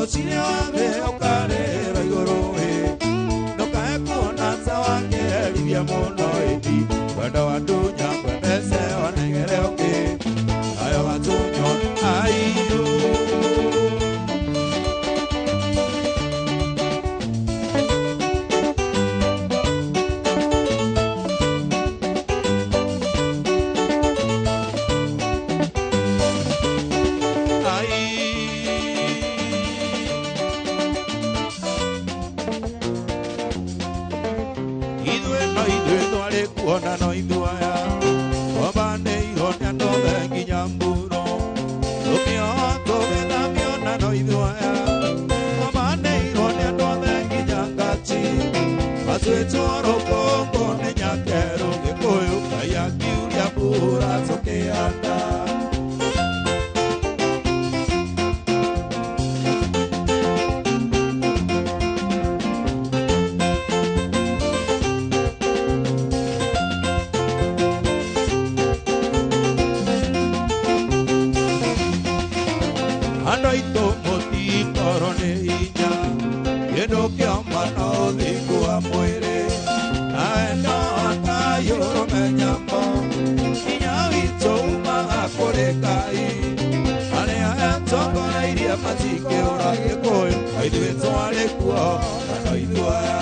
Mucine wambe ukarera iguru ndokae kuona zawake livya muno iti kwenda wadunya kwendese wanengere uki ayo watunyo aiyo Ona no iduaya obane ironya ndobe kinyamburo lupio tobe na miona no iduaya obane ironya ndobe kinyangati atwetoro kongo ne nyakero gekoyo kaya kiuria pura tokeanda Matike ora ke koyo ai de toale kuo ai duaya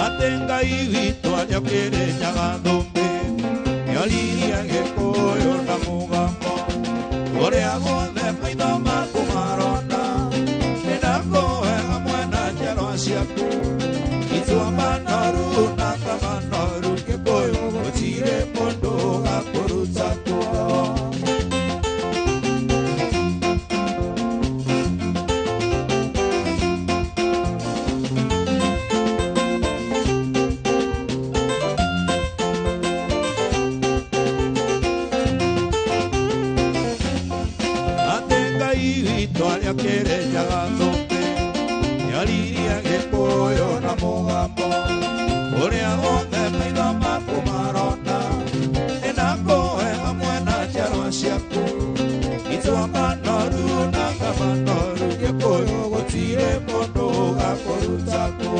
atenga ivito año quiere llagándome y aliria que koyo na mugambo ore agonde paida makumarona enako ega muena jero asiaku itu amanaru nakamanaru ke koyo otire pondo gakorutako Toalla quiere llagándome y aliria que pollo na mogamo ore agonde paida makumarona enako ega muena jero asiaku itu amanaru nakamanaru ke koyo otire pondo gakorutako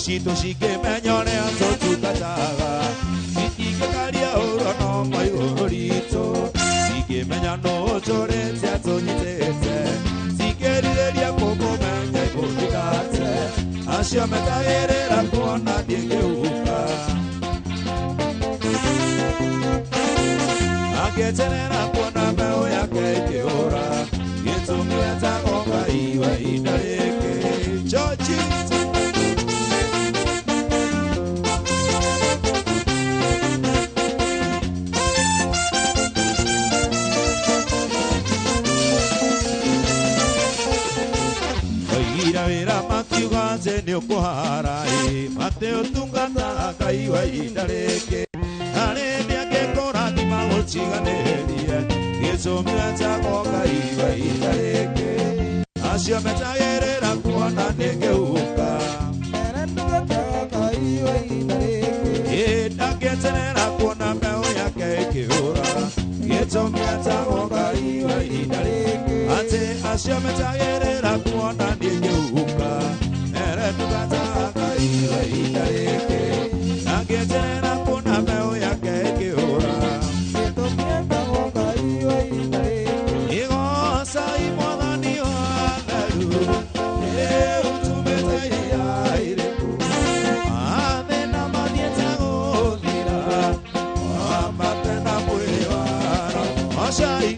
Sito si que me añorean so tu cachaga, si que caria oro no acio metagĩrĩra kuona ndĩngĩũka agĩeterera kuona mbeũ yake ĩkĩũra gĩtũmi etagwo Ngai wa ihinda rĩkĩ George wĩra makiuga atĩ nĩũkũhara mate ũtungata Ngai wa ihinda rĩkĩ na rĩndĩ angĩkũrathima gũtiganĩrie gĩtũmi etagwo Ngai wa ihinda rĩkĩ acio metagĩrĩra kuona ndĩngĩũka ndangĩeterera kuona mbeũ yake ĩkĩũra gĩtũmi etagwo Ngai wa ihinda rĩkĩ atĩ acio metagĩrĩra kuona ndĩngĩũka ndungata Ngai wa ihinda rĩkĩ ndangĩeterera kuona mbeũ yake ĩkĩũra gĩtũmi etagwo Ngai wa ihinda rĩkĩ igocai Mwathani wa theru ũtumĩte iria irĩkũ athĩna mathiĩte gũthira wambate na mwĩrĩ waro ocai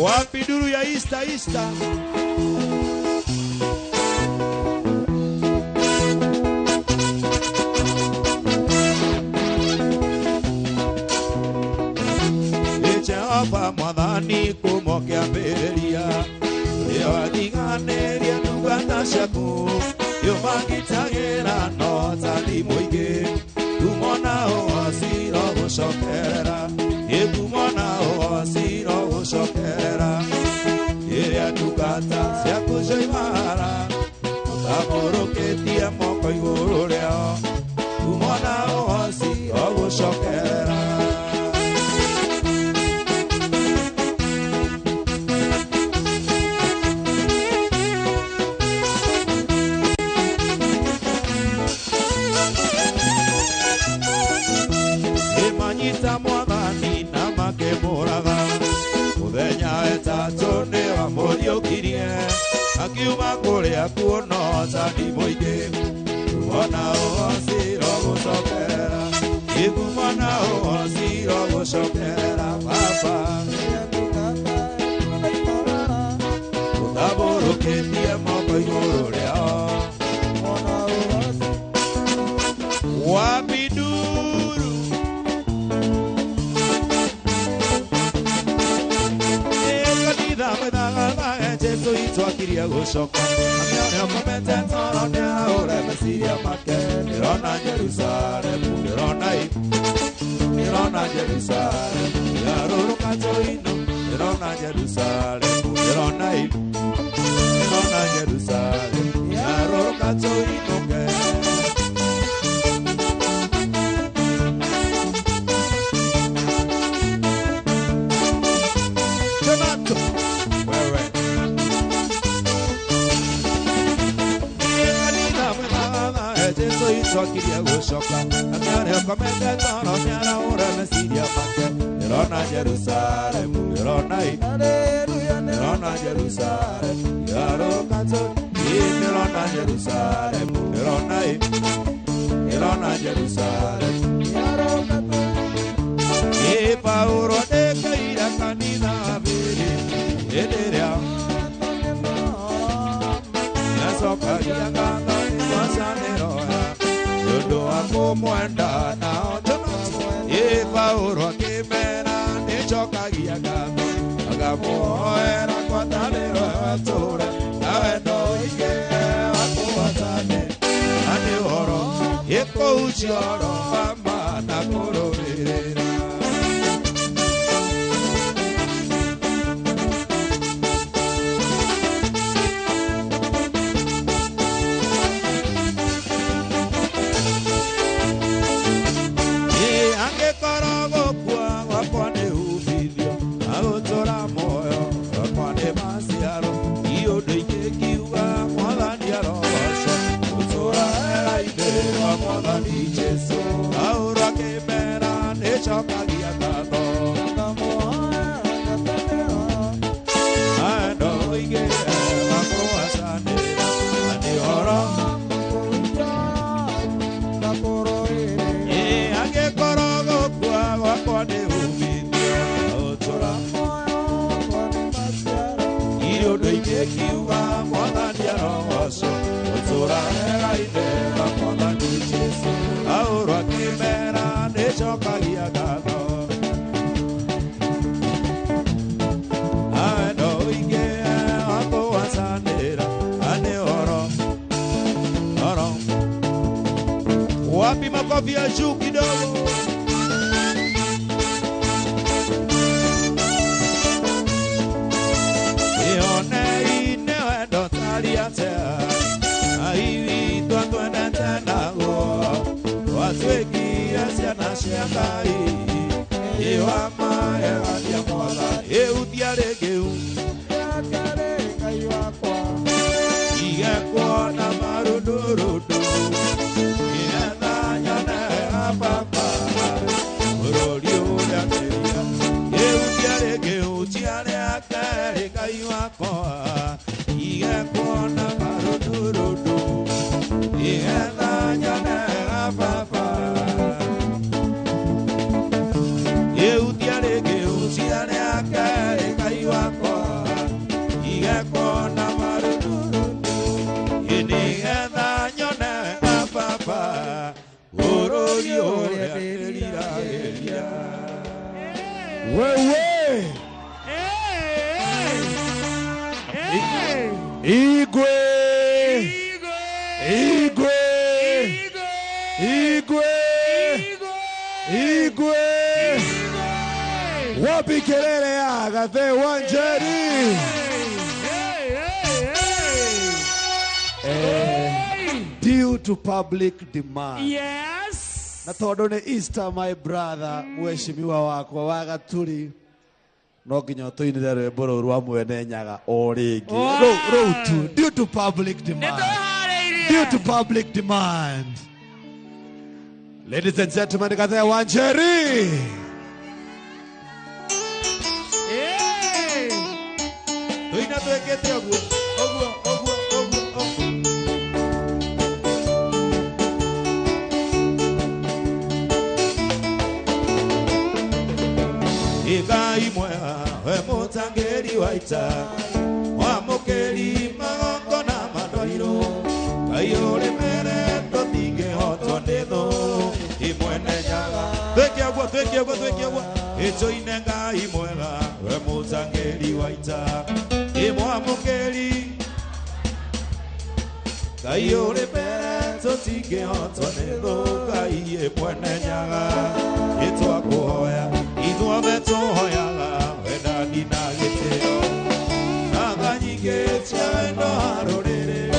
wapi duru ya ista Jehova Mwathani kũmũkĩambĩrĩria rĩo athiganĩria ndungata ciaku yũmagitagĩra no tani mũingĩ kumona ũhoci no gũcokerera kumona ũhoci no gũcokerera rĩrĩa ndungata ciaku cioimara ũtamũrũkĩtie moko igũrũ rĩao kumona ũhoci no gũcokerera Mwathani na makĩmũraga mũthenya wetatũ nĩwamũriũkirie akiuma kũrĩa kuona ũhotani mũingĩ kumona ũhoci no gũcokerera kumona ũhoci no gũcokerera Baba ũtamũrũkĩtie moko igũrũ rĩao wapi twakiria gũcoka amĩone ũkomete toro nĩaraũre meciria make nĩrona Jerusalemu nĩrona Jerusalemu yarũrũka tũinũ nĩrona Jerusalemu nĩrona Jerusalemu yarũrũka tũinũ ke twakiria gũcoka amĩone ũkomete toro nĩaraũre meciria make nĩrona Jerusalemu nĩrona Jerusalemu yarũrũka tũinũ nĩrona Jerusalemu nĩrona Jerusalemu yarũrũka tũinũ Paulo ndĩkaira kanitha mbere hĩndĩ ĩrĩa yacokagia ngatho nĩgwacanĩro Nũndũ wa kũmwenda nao Paulo akĩmera cocagia gato, agamoera quatalero atura, avendo ige acuatane, ane oro, e coach oro, mamma na cororera. Wapi makofi ya juu kidogo. Ione ine wendo taliate aiwi twatwende tena go watweki asiana shiakai iwama egalia mola eutiaregeu igekwo na marudurudu papa, Rodio Dateria, Eudiarege, Utiane Akare, Kayuakoa, Iakona Marudurudu, Iana Papa, Eudiarege, Utiane Akare, Kayuakoa, Iakona Marudurudu, Iniana Yona Papa. Igwe wapi kelele ya Agathe Wanjeri due to public demand. Yes. Na tondu ni Easter, my brother, mweshimiwa wakwa wa Gaturi no nginya tuinire rwimbo ruru rwa Mwene Nyaga o ringi due to public demand. Due to public demand. Ladies and gentlemen, Agathe Wanjeri. Tuina tuekete oguo oguo. Igai mwega we mutangeri waita wa mukeri magongo na madoiro kayore mere totige hoto ndetho imwene Nyaga twekiagwa eto inenga imwega we mutangeri waita imwa mukeri kayore mere totige hoto ndetho kaiye mwene Nyaga etwa kuhoya Idua beto hoyala wena dina geteo Naganyike chendo harorere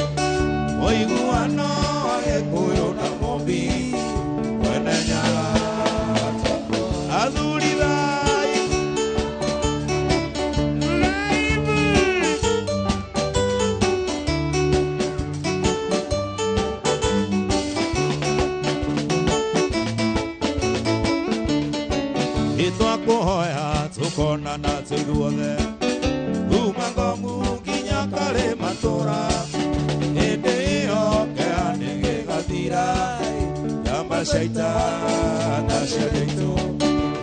Oiguano agekuyo na mombi Wena Nyaga Azuri dai Kuhoya tukona na tuguothe umangomu kinya kare matora ende yo kani gegatira yamba shaitana shaito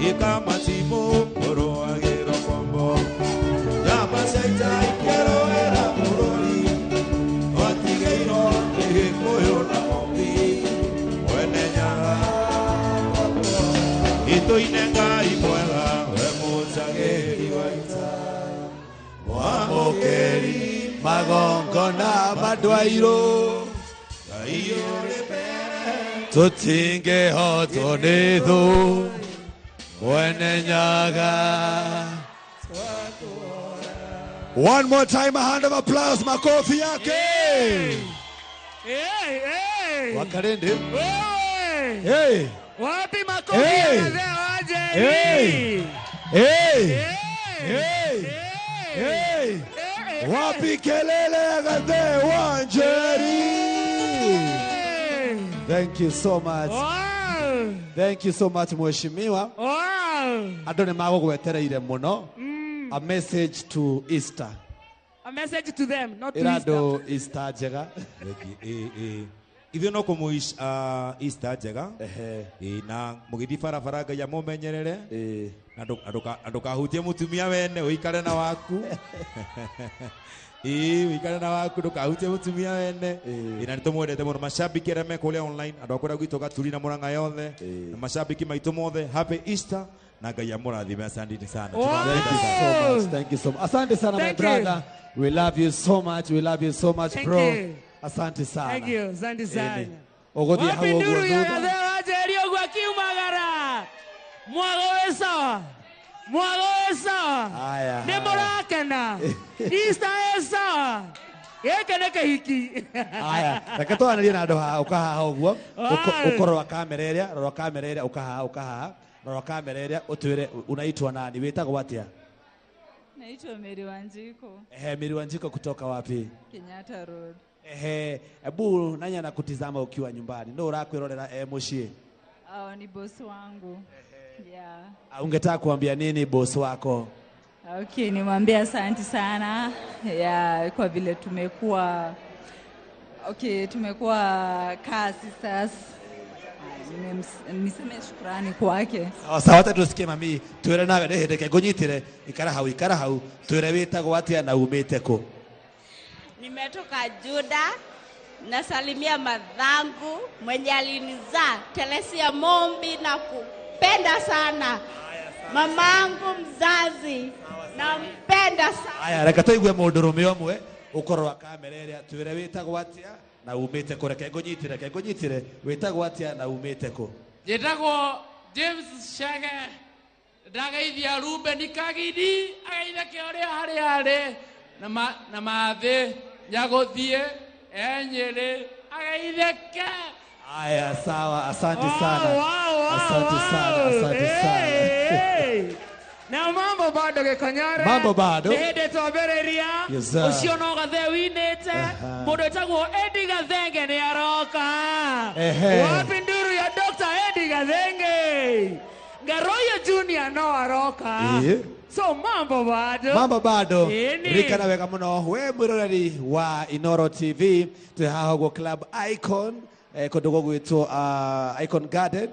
ikamatimu koro agero kombo yamba shaita ikero era murori otigeiro egekoyo na mombi Mwene Nyaga ito inenga imwega we mutageri magongona madwairo tutinge hoto nithu mwene nyaga. One more time, a hand of applause, makofi yake. Wakarende. Hey. Wapi makofi ya waje? Hey. Wapi kelele ya gaze Wanjeri. Thank you so much. Thank you so much mheshimiwa. Adone mago gwetereire muno. A message to Easter. A message to them, not to Irado Easter jega. Ithio no kumu Easter jega. Na mugidi farafaraga ya mumenyerere. Aduka hutie mutumia wene uikare na waku. Uikare na waku duka hutie mutumia wene. Ina nitumwendete muno mashabiki arĩa mekuria online andu akwenda gwitoga turi na Murang'a yothe. Na mashabiki maitu mothe happy Easter. Nagaya muradhime, asante sana. Thank you so much. Asante sana my brother. We love you so much. We love you so much, bro. Asante sana. Thank you. Asante sana. Ogodi hawo ogwo nduda. Jeri ogwo kiumagara. Mwago esa. Aya. Nemorakena. Easter esa. Yeke hiki. Aya. Rakatwana na ndo ha ukaha ogwo. Ukorwa kamera ĩrĩa ukaha. Na kamera ĩrĩa utwire unaitwa nani? Wetagwo atia? Naitwa Mary Wanjiko. Mary Wanjiko kutoka wapi? Kenyatta Road. Ebu nani anakutizama ukiwa nyumbani? Ndio urakwirorera mushie? Ni boss wangu. Yeah. Ungetaka kuambia nini boss wako? Okay, nimwambia asante sana. Yeah, kwa vile tumekuwa kasi sasa. Niseme shukrani kwake. Sawa, hata tusikie mami, twere nawe ndehete ngonyitire ikara hau twere witagwo atia na umite ku? Nimetoka Juda, nasalimia madhangu mwenye alinizaa Telesia Mombi na kupenda sana. Mamangu mzazi nampenda sana. Aya, reka tuigue mundurume omwe ukorwa kamera ĩrĩa twere witagwo atia na umite ku? Reke ngonyitire witagwo atia na umite ku? Jetagwo James Shage ndagaithia Ruben Kagidi agaithake ũrĩa harĩ na mathe nyagothie enyere agaithake. Aya, sawa, asante sana. Asante sana. Na mambo bado gekonyore. Mambo bado. Nende tobereria. Ucio no gathe winete. Mundu etagwo Eddie Gathenge ni aroka. Wapi nduru ya Dr. Eddie Gathenge? Garoyo Junior no aroka. So mambo bado. Rika na wega muno we mwiroreri wa Inoro TV tuhahogwo Club Icon kondogo gwitwo Icon Garden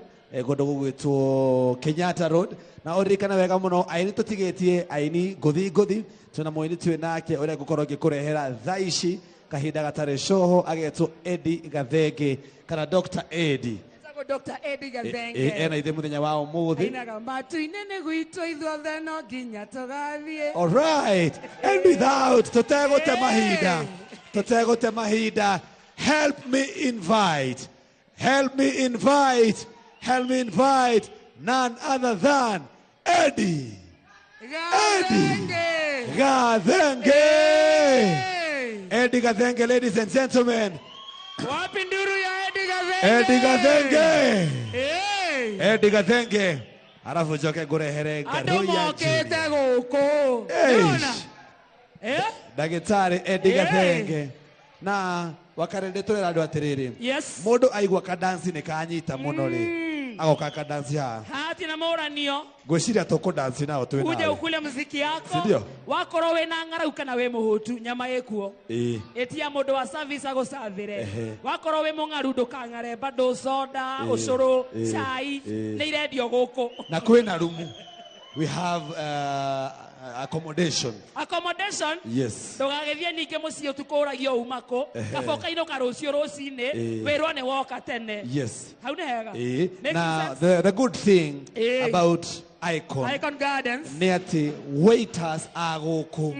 kondogo gwitwo Kenyatta Road. Na orikana wega muno aini tutigetie aini gothi tuna moini twe nake ore gukorwo gikurehera thaici kahinda gatare shoho agetwo Eddie Gathenge kana Dr. Eddie. Dr. Eddie Gathenge. Ena ithe muthenya wa umuthi. Inaga matu inene gwitwo ithuothe no nginya tugathie. All right. And without tutegote mahinda, help me invite none other than Eddie Gathenge. Eddie Gathenge, ladies and gentlemen. Wapi nduru ya Eddie Gathenge. Eddie Gathenge. Arafu joke ngurehere ngaroya guko. Dagitari Eddie Gathenge. Na wakarende twera andu atiriri. Yes. Mundu aigwa ka dance ni kanyita muno ri. Agoka ka dance ha. Hati na moranio. Gwiciria tuko dance nao twi nawe. Uje ukule muziki yako. Sindio? Wakorwo we na ngara ukana we muhutu nyama yekuo. Etia mundu wa service agusavire. Wakorwo we mungaru ndukangare bado soda, ucuru, chai, ni irendio guku. Na kwina rumu. We have accommodation. Yes. Ndugagethie ninge mucio tukuragio umako. Gaboka ino karucio rucine, wirwo ni woka tene. Yes. Hau ni hega. Now the good thing about Icon Gardens Neati waiters agoku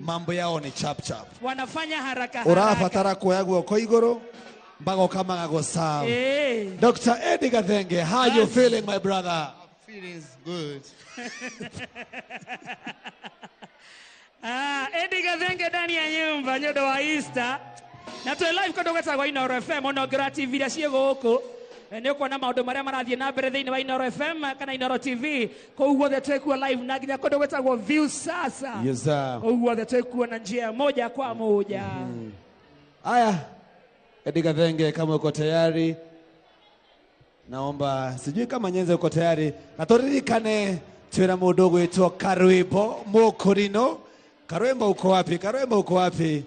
mambo yao ni chap chap. Wanafanya haraka Urabatara kuoya guoko iguru mpaka kama go sawa. Dr. Eddie Gathenge, how you feeling, my brother? Feeling good. Eddie Gathenge ndani ya nyumba nyodo wa Easter. Na tu live kutoka kwa Inoro FM ono gratis video cie guku. Nĩ ũkuona maũndũ marĩa marathiĩ na mbere thĩinĩ wa Inoro FM kana Inoro TV. Kũu guothe twĩkuo live na nginya kũndũ gwĩtagwo View Sasa. Yes sir. Kũu guothe twĩkuo na njia moja kwa moja. Aya, Eddie Gathenge, kama uko tayari, naomba, sijui kama Nyenze uko tayari, na turirikane twĩra mũndũ gwĩtwo Karwimbo Mũkũrinũ. Karwimbo uko wapi? Karwimbo uko wapi?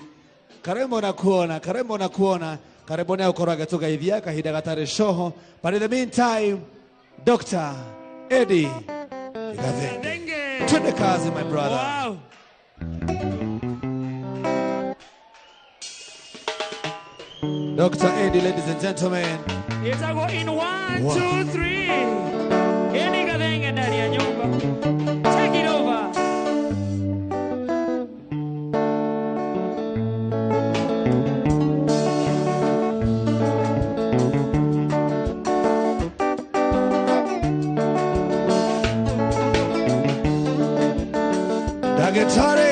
Karwimbo nakuona, Karwimbo nakuona. Karwimbo nayo ukorage tugaithia kahinda gatari shoho. But in the meantime, Dr. Eddie Gathenge. Twende kazi, my brother. Wow. Dr. Eddie, ladies and gentlemen. It's a go in 1, 2, 3. Eddie Gathenge ndani ya nyumba. Take it over. Dagetari.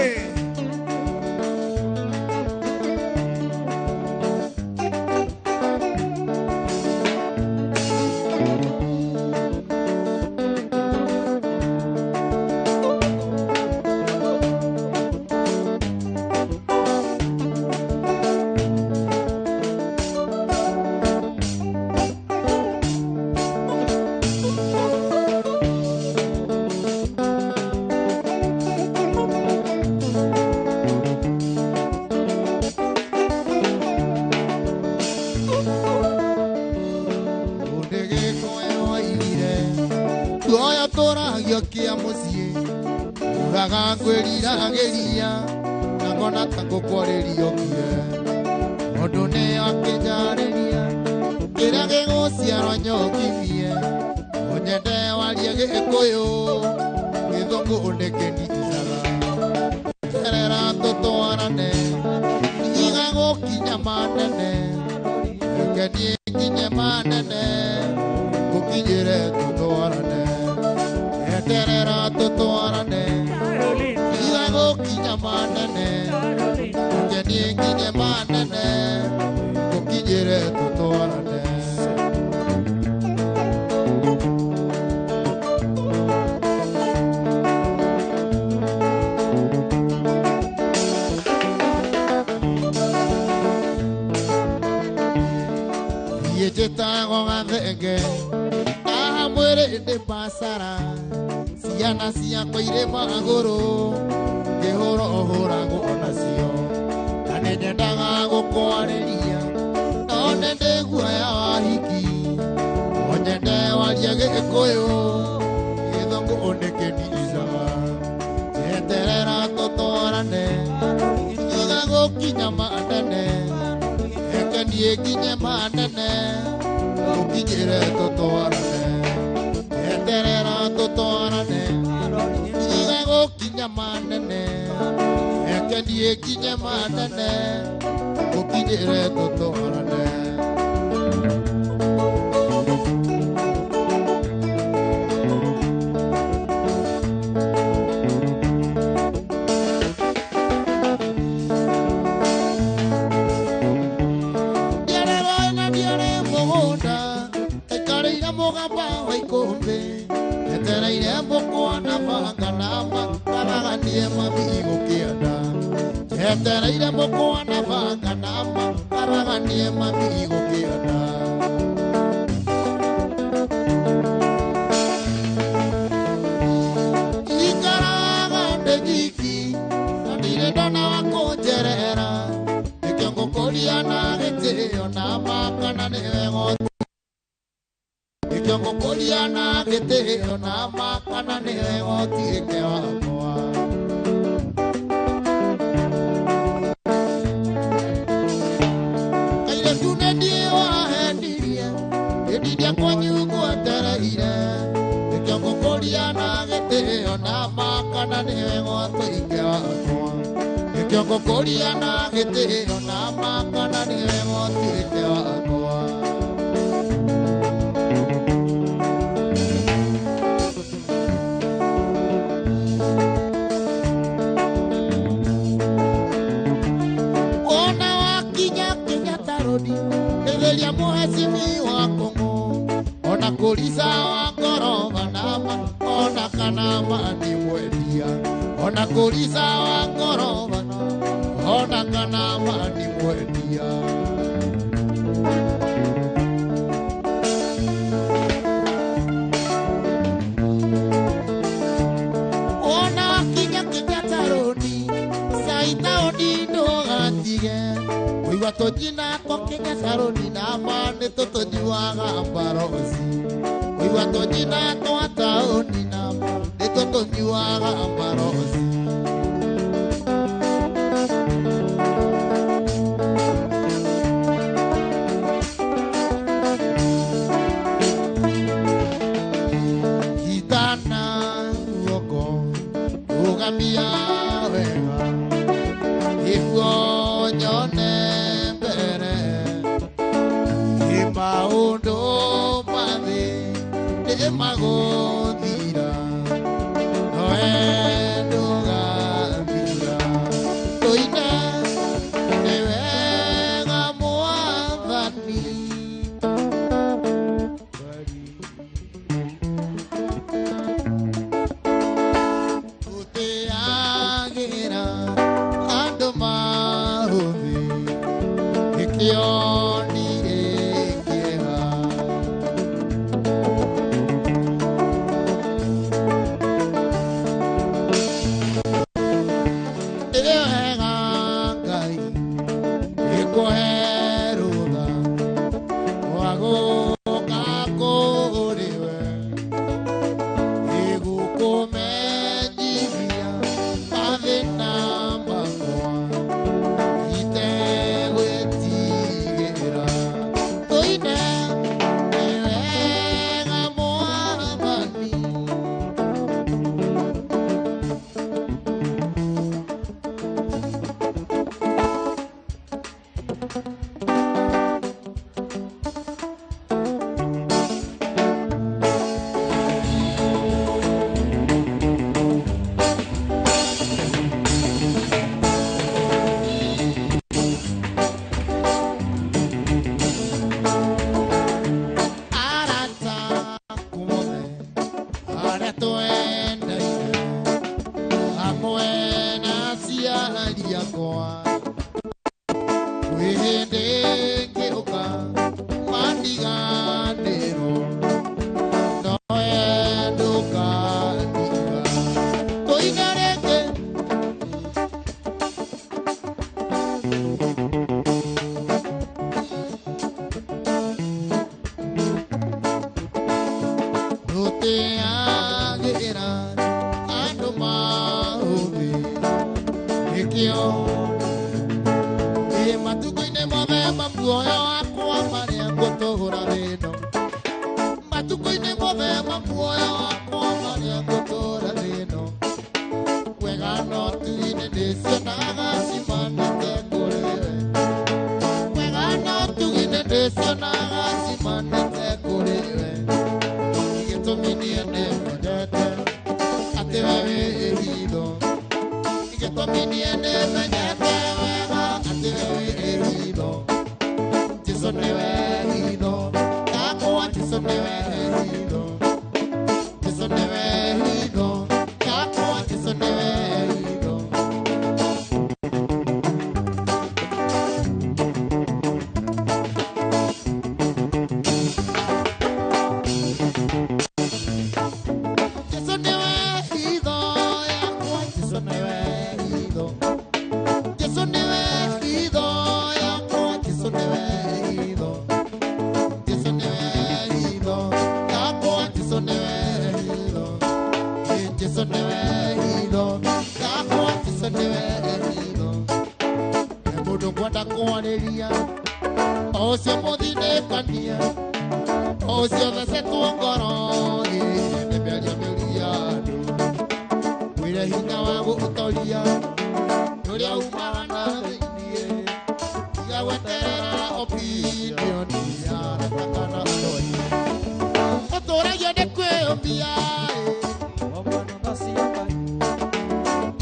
Agokoria na gitio na makana niwe motuite wakwa. Ona wakinya Kenyatta Road, etheria muhecimi wa Kongo. Ona kulisa wa ngoroba nama, ona kanama ni mwendia. Ona kulisa wa ngoroba nama, ona kanama ni mwendia. Ona wakinya Kenyatta Road, saita odindo gatige. Wiwa tojina kwa Kenyatta Road nama, neto tojiwaga ambarosi. Wiwa tojina kwa taoni nama, neto tojiwaga ambarosi. Kitana uoko, ugamia wega. Ifo nyone mbere, kimaundo mathi, de magodira, noendo gavira, toine, nevega moavani. Uteagira, ando mahovi, ikioni ekiha. Eohega ngai, ikoherutha, wagoka kũrĩwe, igũkũmenyithia mathĩna makwa, itegwĩtigĩra. Tũine nĩ wega Mwathani. Arata kumothe arĩa twendaine, hamwe na aciari akwa, kwĩ hĩndĩ ngĩũka mandiganĩrwo, nowe ndũkandiga. Tũine rĩngĩ. Tũteagĩra andũ mahũthĩ, nĩkĩo matukũ-inĩ mothe muoyo wakwa marĩa ngũtũũra thĩno. Matukũ-inĩ mothe muoyo wakwa marĩa ngũtũũra thĩno. Wega no tu-inĩ ndĩcionaga cimanĩte kũrĩ we. Wega no tu-inĩ ndĩcionaga cimanĩte kũrĩ we. Igĩtũmi niĩ nĩmenyete atĩ we wĩ hitho. Igĩtũmi niĩ nĩmenyete wega atĩ we wĩ hitho. Jesũ nĩwe hitho yakwa, Jesũ nĩwe hitho. Jesũ nĩwe hitho yakwa, Jesũ nĩwe hitho. Jesũ nĩwe hitho yakwa, Jesũ nĩwe hitho. Jesũ nĩwe hitho yakwa, Jesũ nĩwe hitho. Jesũ nĩwe hitho yakwa, Jesũ nĩwe hitho. Jesũ nĩwe hitho yakwa, Jesũ nĩwe hitho. He mũndũ ngwenda kwarĩria, o ũcio mũthinĩkania, o ũcio thecetwo ngoro, nĩ mĩario mĩũru ya andũ. Wĩre hinya wa gũũtoria, nĩ Uria umana thĩinĩ tiga gweterera opinion ya takana ndoi ũtũũragia nĩ kwĩyũmbia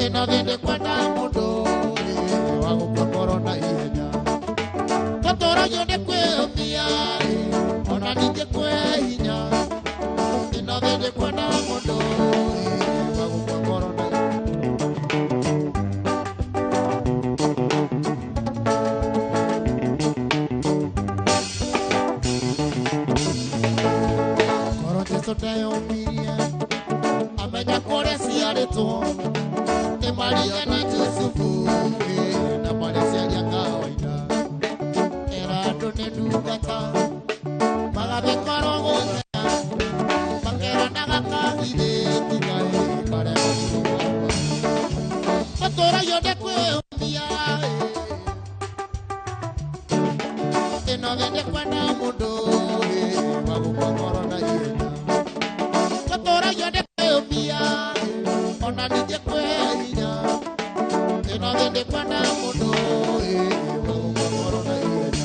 ĩno thĩ ndĩkwenda mũndũ wa gũkũngoro na ihenya ũtũũragia nĩ kwĩyũmbia ona ningĩ kwĩhinya ĩno thĩ ndĩkwenda mũndũ wa gũkũngoro na Soteomiria amenya kore ciarĩtwo nĩ Maria na Jusufu na Maria ya kawaida era andũ nĩ ndungata magathĩkorwo gũthea makeranaga kagithĩti kaĩ karĩa matũũragio nĩ kwĩyũmbia ĩno thĩ ndĩkwenda mũndũ wa gũkũngoro na ihenya ũtũũragio nĩ kwĩyũmbia ona ningĩ kwĩhinya ĩno thĩ ndĩkwenda mũndũ wa gũkũngoro na ihenya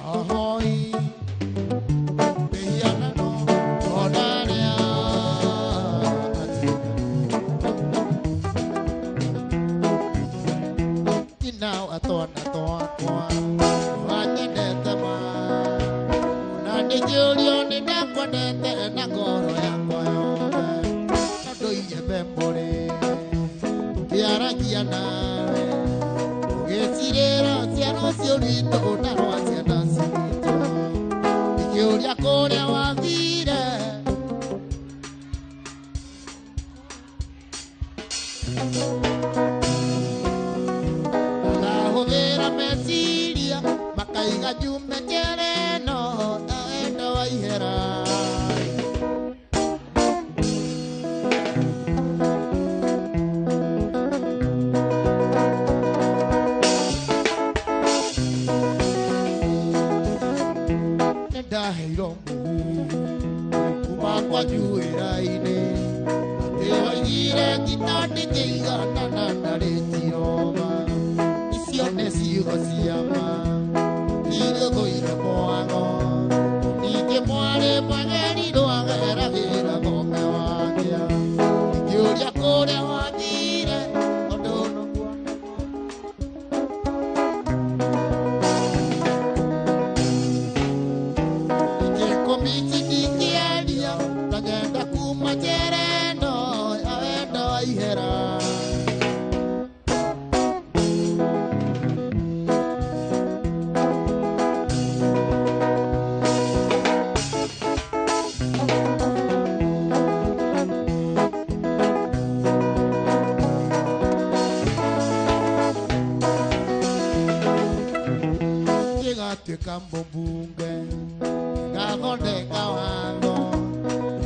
Ahoy, Behiana no, ngaragia nawe ugecirĩra ciana cio ritũ na rwa ciana citũ ikĩũria kũrĩa wathire ngahũthĩra meciria makaiga njume njĩra ĩno na wendo wa ihera ndaheirwo mũhuhu kuma kwa njuĩra-inĩ atĩ waigire ngitandi ngĩiganana na rĩtioma icio nĩ ciugo cia ma irũgũire mwago ningĩ mwarĩ mageri rwageragĩra ngome wakĩa ikĩũria kũrĩa wathire tondũ nũkuona ingĩkũmiti ndingĩaria ndagenda kuma njĩra ĩno ya wendo wa ihera ngĩgatuĩka mũmbunge ngathondeka watho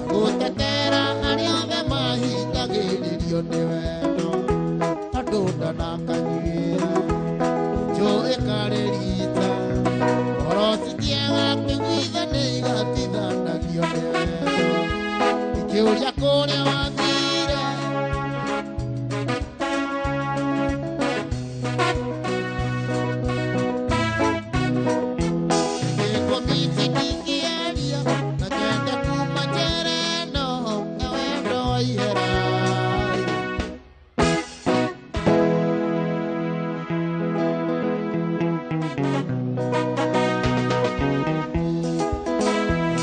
gũtetera arĩa othe mahingagĩrĩrio nĩ wendo tondũ ndanakanyuĩra njũĩ karĩ rita oro citiaga kũiguitha nĩ igatithanagio nĩ wendo ikĩũria kũrĩa wathire ingĩkũmiti ndingĩaria na ngenda kuma njĩra ĩno ya wendo wa ihera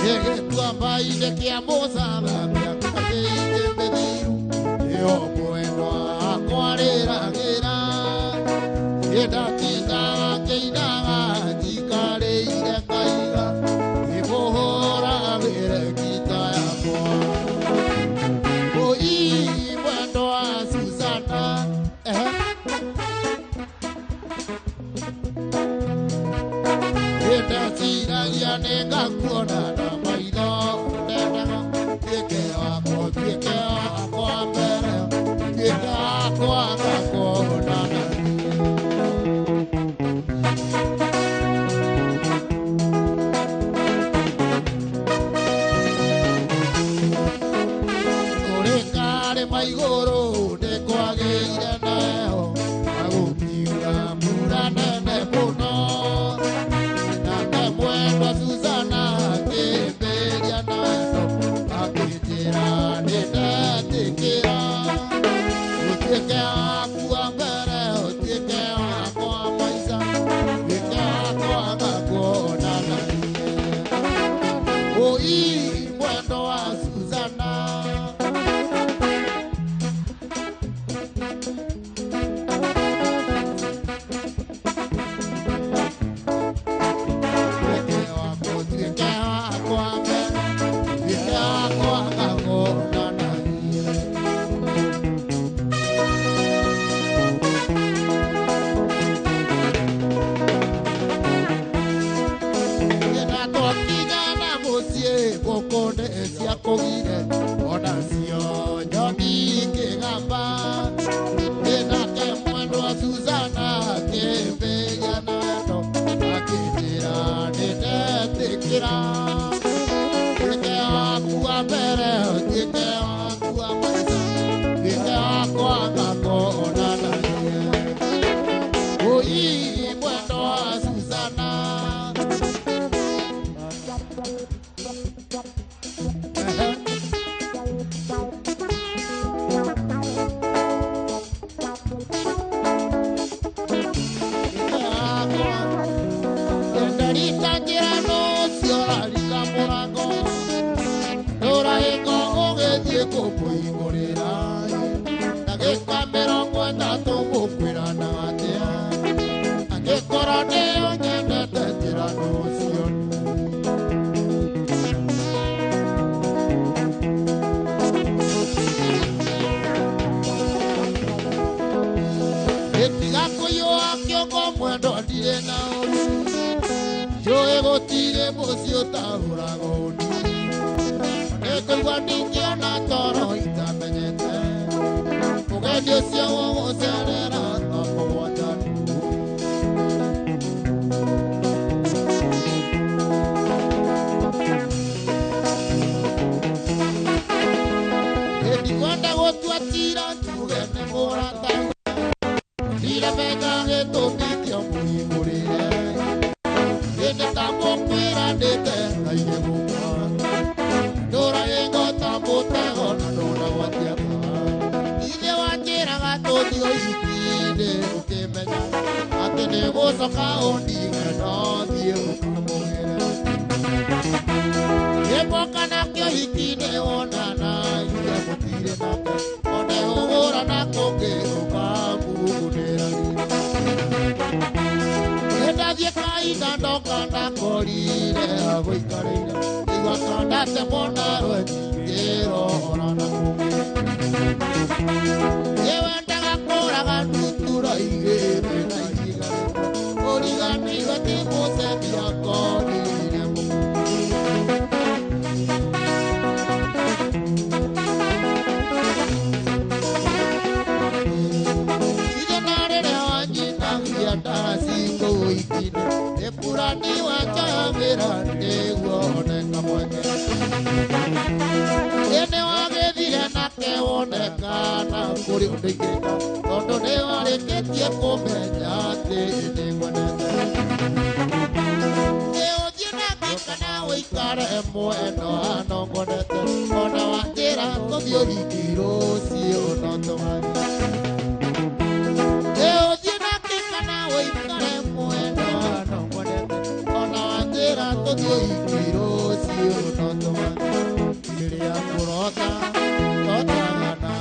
gĩgĩtua mbainde kĩa mũcathamia kagĩite mĩthiru ĩyo mwendwa wakwa rĩragĩra ndatindaga ngĩinaga njikarĩire ngaiga ngĩmũhũragĩre ngita yakwa ũi mwendo wa Susana ndeciragia nĩngakuona na maitho ndendaga tuĩke wakwa mbere tuĩke wakwa ngakuonana ũrĩ karĩma igũrũ nĩkwagĩire nayo agũkiura mbura nene mũno nake mwendwa Susana akĩmbĩria na wendo akĩnjĩra nĩndetĩkĩra ũtuĩke wakwa mbere ũtuĩke wakwa maica ũtuĩke wakwa ngakuonana ũi mwendo wa Susana kũgire ona cio njoni ngĩgamba nake mwendwa Susana akĩmbĩria na wendo akĩnjĩra nĩndetĩkĩra tuĩke wakwa mbere tuĩke wakwa maica tuĩke wakwa ngakuonana ũi mwendo wa Susana Iko mwendo ndire na uru Joe gotire mucio tahurago ni Ekwa ningiona toro itamenyete Ugeni ucio wogucerera thoko Kwanda gotua tira tugene morata Tira pega geto pitio muri muri Ende tambo kwira ndete aige muka Dora yengo tambo tego na dora watia Ide watira gato dio ikide ukemenya Atene gosoka ondi no dio ukamogere Yepoka na kyo ikide onana One ugura na koke ukamugunera Ndathie kaina ndoka ndakorire agũikarĩire igwaka ndatemo rwekingĩro ona na mũgĩ Yewendaga kũraga nuturo igĩrĩ na ihiga ũriganĩirwo ti mũcembia korire Epurani wachamira ndeguo oneka mweke Ene wagethire nake wonekana kũrĩ ũndũ ingĩka tondũ nĩ warĩkĩtie kũmenya atĩ nĩ ngwenete Ũthiĩ nake kana ũikare mwena no ngwenete ona wanjĩra tũthiĩ ũhiki rũciũ no tũgathiĩ Todo ikiro si unoto Kiria kurota Tota gana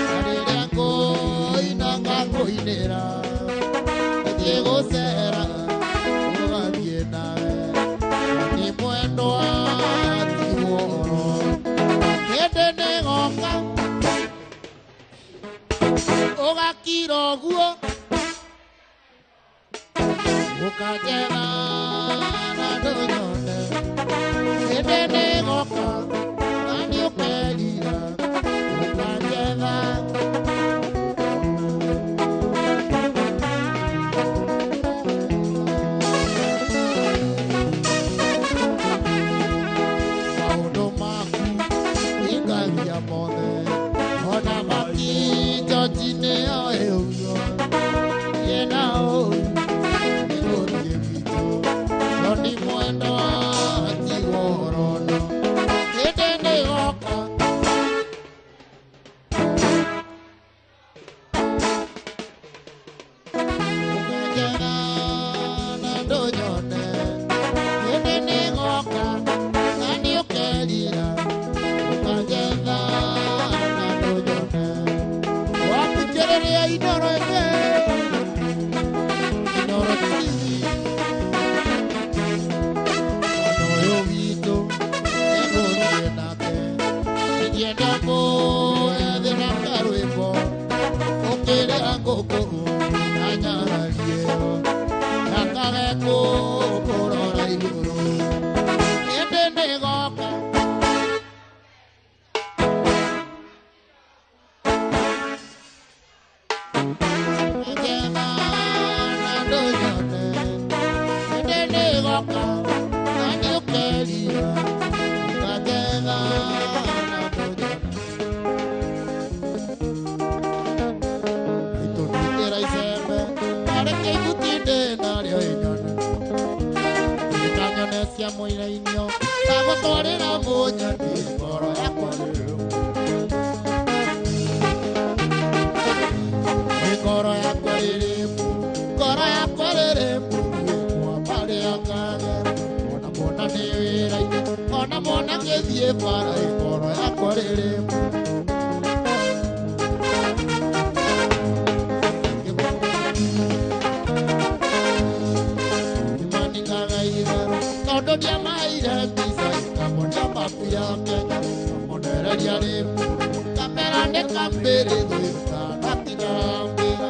Kariria koinanga koinera Diego sera Ugathie nawe Ni mwendo ati woro Hende negoka Ugakiro guo Ukajena Ede goka, nani ukelira, ukajeva. Audo maku, ingavia mone, ona maki, jojine aeuyo, yena o, nigotie vito, noni mwendo ati gorono, ede goka. Ukajana na dojone, ede goka, nani ukelira, ukajana na dojone. Wakuchererea inoro eke, inoro tizi. Ono vito, ego tienake, tienda mo, edena karuepo, okere angokoro, anyara liero, nakageko, korora iguru, edene goka. Ukajana na dojone, edene goka, nani ukelira, ukajana na dojone. Itunitira isembe, pareke igutinde naryo inyone. Ikanyone cia mũira-inio, ndagũtwarĩra mũnyoni, ngoro yakwa rĩrĩ ngoro yakwa rĩrĩ ngoro yakwa rĩrĩ mwambare akage ona mona nĩ wĩra-inĩ ona mona ngĩthiĩ bara ngoro yakwa rĩrĩ imanikaga itherũ tondũ ndiamaire mbica ikamona maku ya Kenya kamonereria rĩmũ kamera nĩ kambĩrĩ thũĩka nakinya mbĩra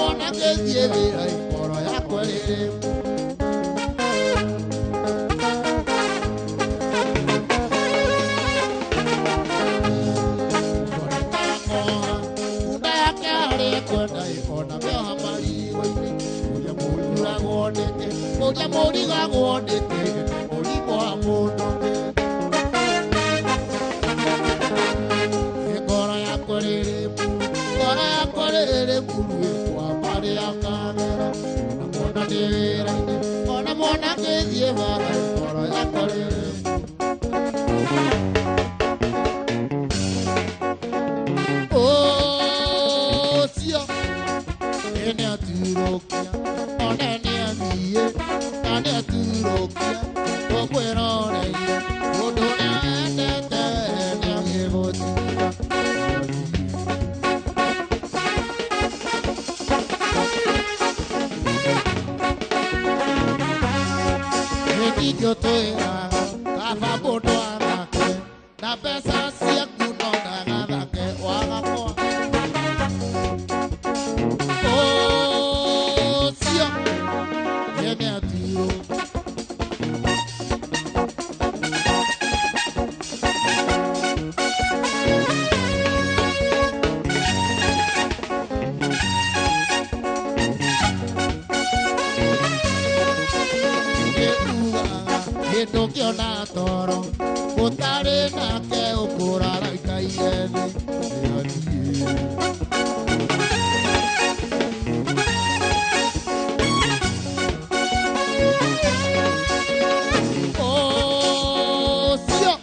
mona ngĩthiĩ wĩra ngoro yakwa rĩrĩ kwenda ikona mĩoha marigũ-inĩ ũrĩa mũrigagwo ndĩkĩ ũrĩa mũrigagwo ndĩkĩ mũrimũ wa mũndũ ngoro yakwa rĩrĩ mburu ĩkwamba rĩa kamera ona mona ndĩ wĩra-inĩ ona mona ngĩthiĩ bara ngoro yakwa rĩrĩ Yo estoy kaba bodo anake na pesa cia kuno na ngadake wagakwa oh cia yeme atiro Tokiona toro utare na ke ukurara ikaiyeni oh sio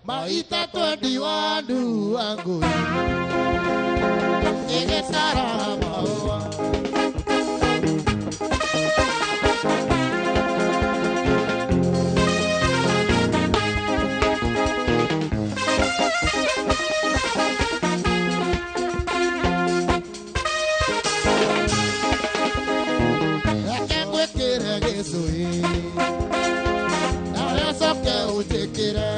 maita 21 wangu ningesara maua akengwekere gesui na yasoke utekere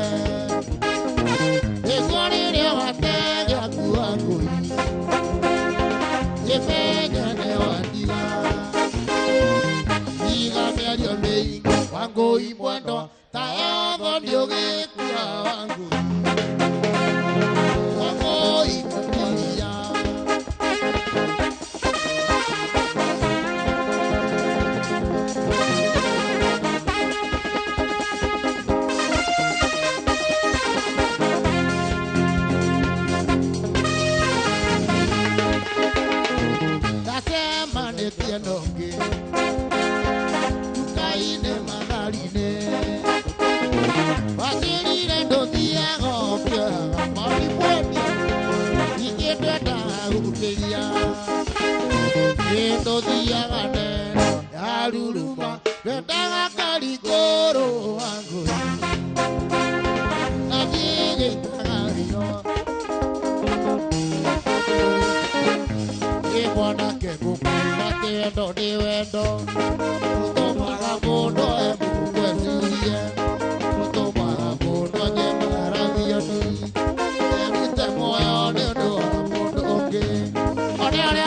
wangu imwendo taogo ndiogekua wangu wangu ikutia tasema netienonge Aruruma, Vendaga Carigoro, Ango, Navige Tagario, Ebona Kebu, Matendo de Vendo, Tomarabono, Ebuquesia, Tomarabono, Gemaravia, every on the door, okay, on the other.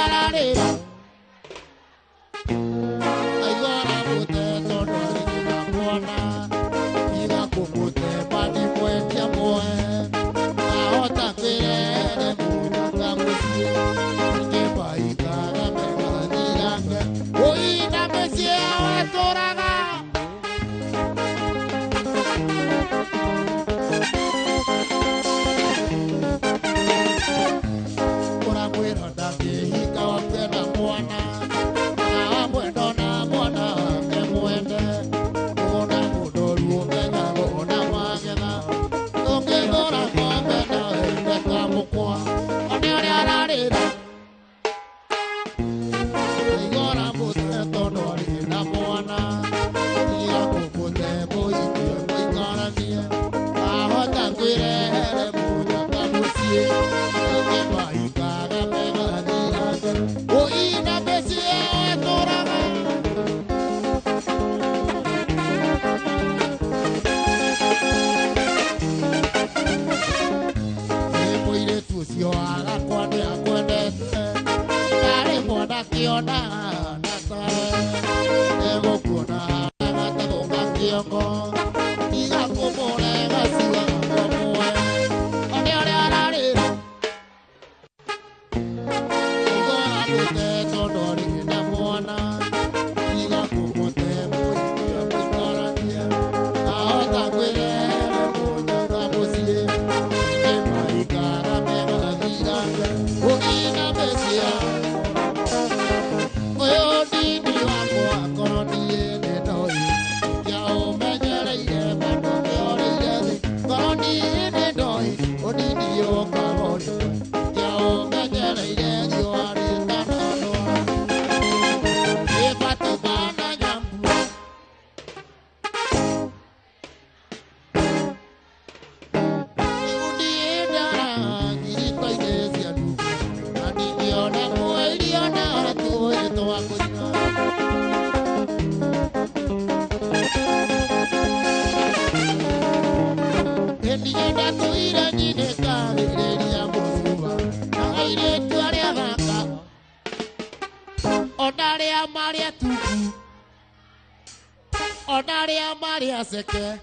Seke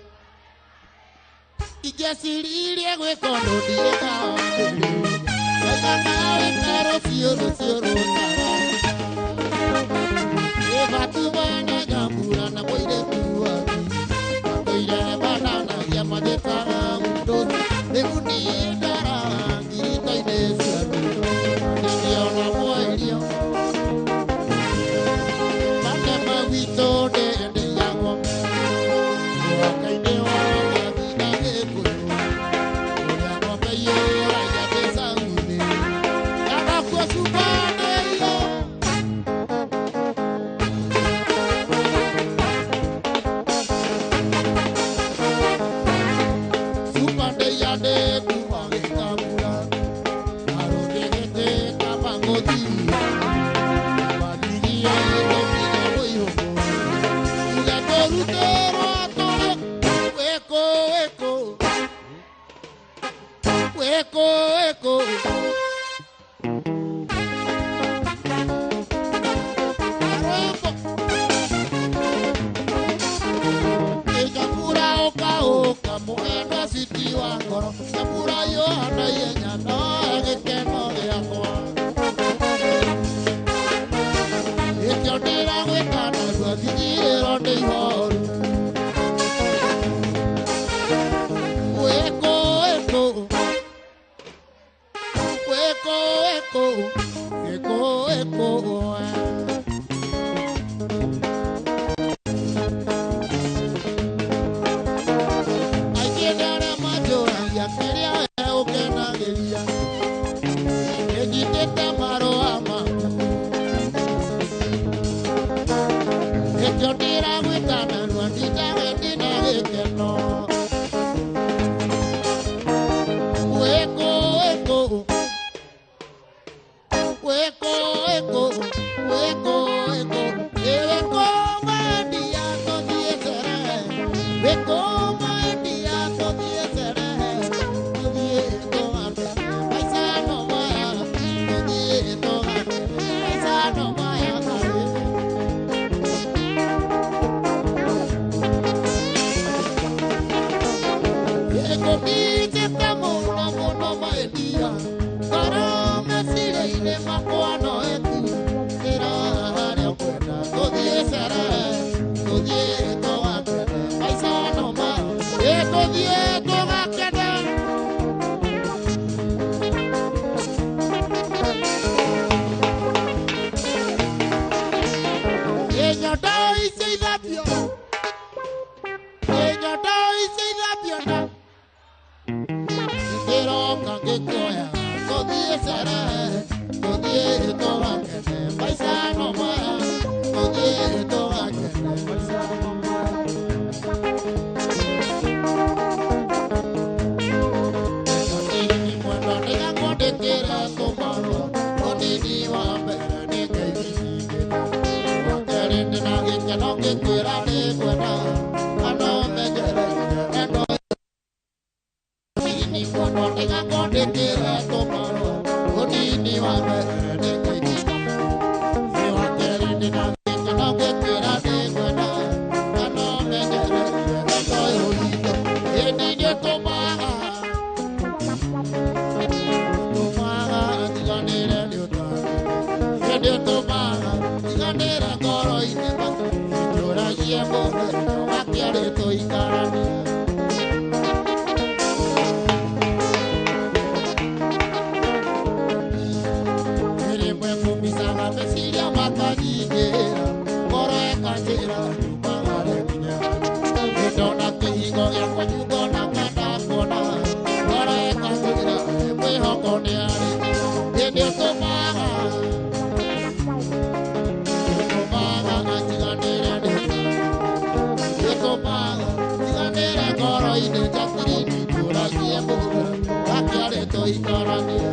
Igesiririe gwe kono dieka Ega nawe karo sioro tara Eva tuwana gambura na boire kuwaki Makoire banana ya madetara undo Eguni dara ngirita inesu Ndio na moelio Mande mawito de yango Sarah. Misaga mesiria makanyigera Koro ekatira Nyumagare kinya Ndona kihingo Yako nyugona Kanda kona Koro ekatira Mwihoko ni ari Yende utumaga Utumaga Anjiganira Utumaga Anjiganira Koro ine Jakiri Nidura Kiemura Kakiare toi Korania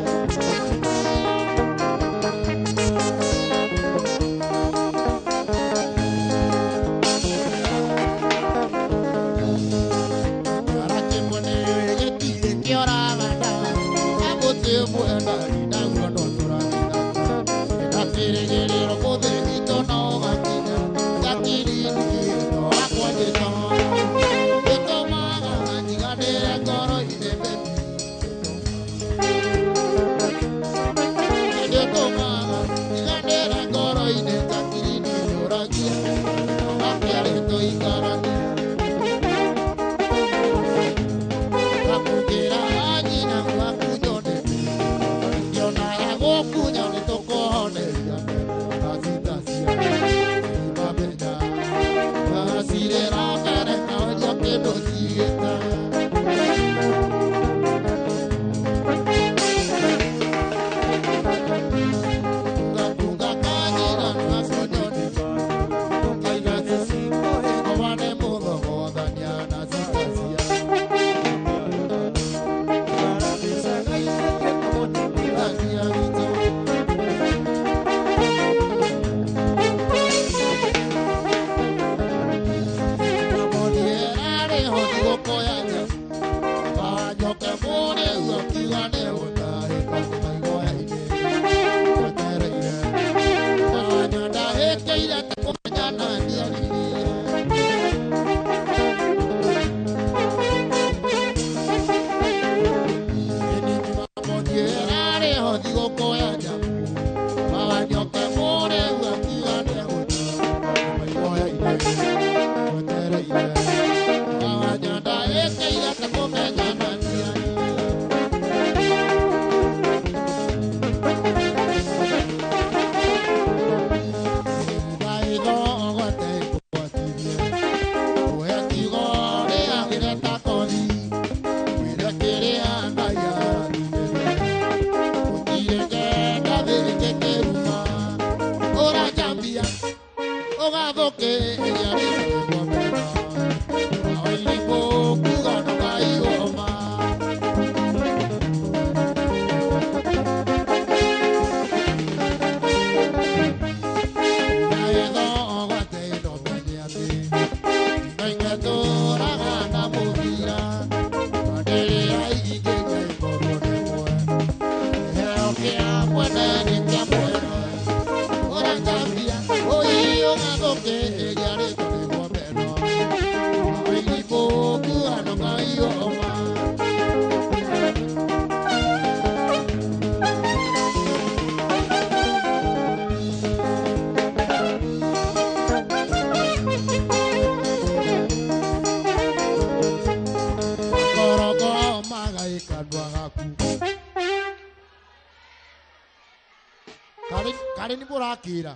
Kari ni murakira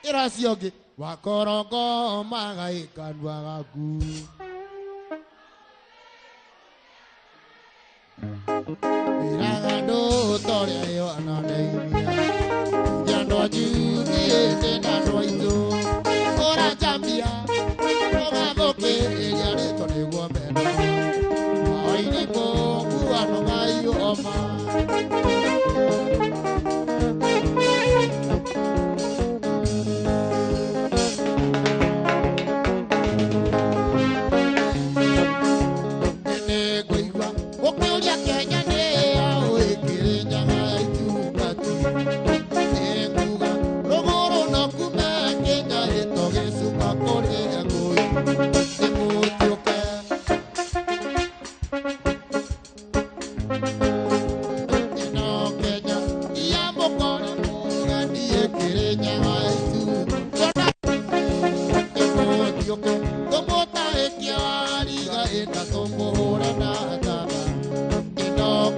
iracio ngi wakorongo magai kanua gaku iragando toria yo ananeimia jando juni tena noito ora jambia ora boke yare tone gomena ai ni bo kuano ngai oma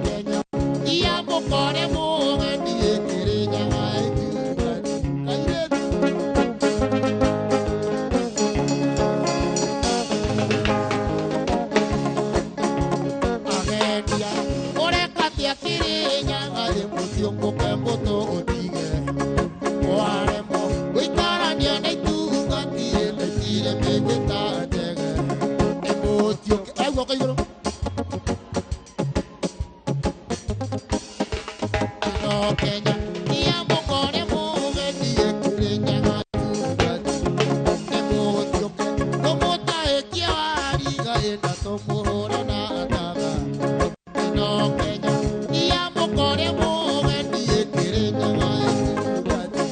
Kenya, iya mukore munga ndiye kirinya aitu. utige waremo wikarania na itugatie letire megweta ndege emotio agwo kaigoro no Kenya ia mongore mugetie kurinyaga tugati emotio como taekia wariga enda tomuhora na ataga no Kenya ia mongore mugetie kurinyaga tugati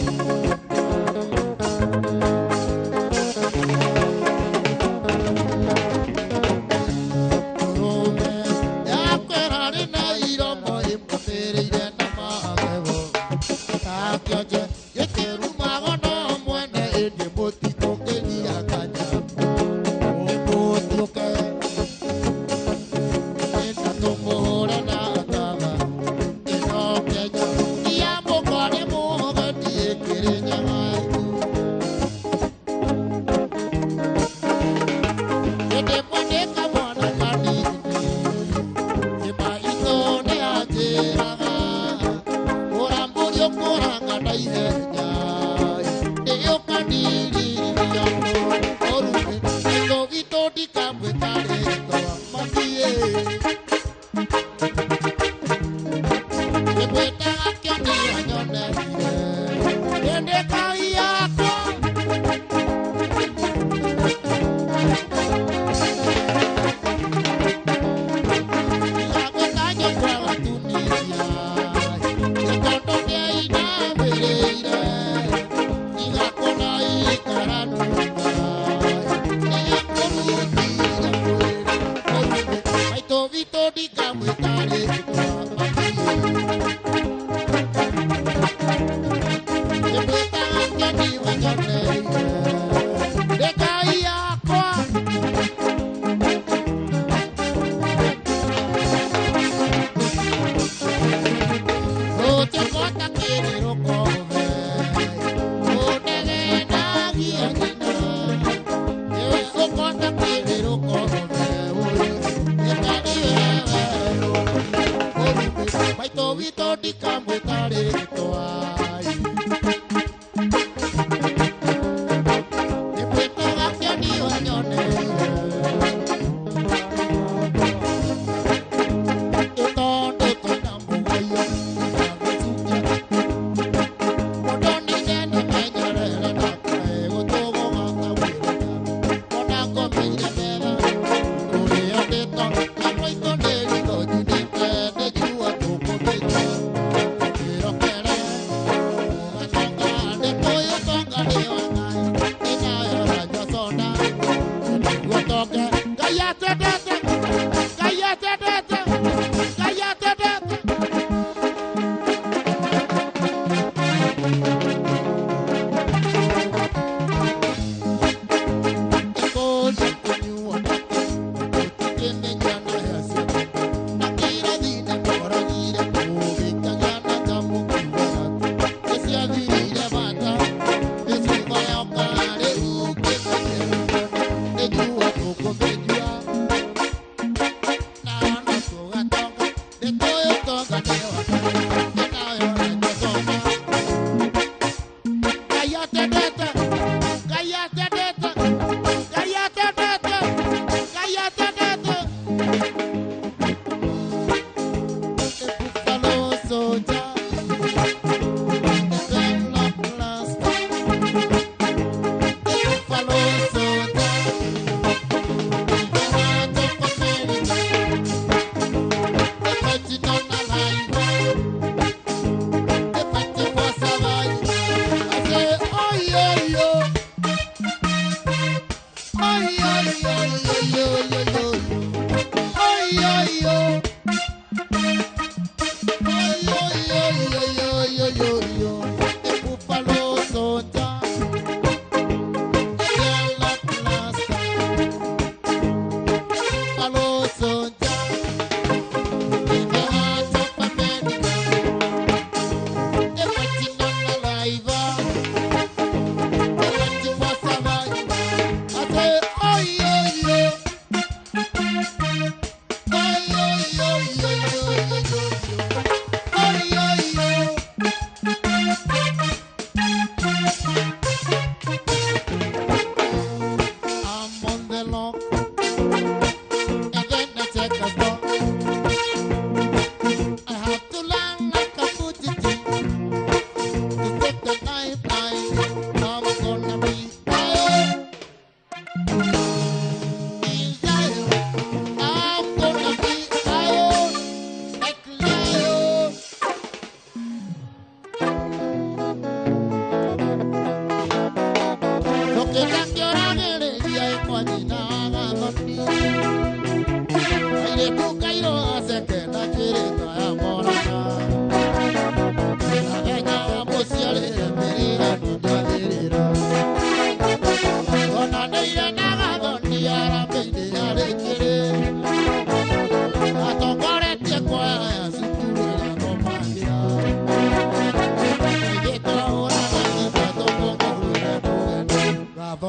Rome yakwera na iromo impotereire na magego akioje yeterumago no mwene ende motito kelia kanya omotioke enda tomuhora na ataga ino Kenya ia mongore mugetie kurinyaga ende mwaneka mwana kanini ema itone ateraga oramburio koranga na ihenya ndio kanini yako orume ndo gitodi kamwe kareto matie ekweta akioni anyone ende kai yako akwetaño kwa Tunisia ikondo de ina bereire igakona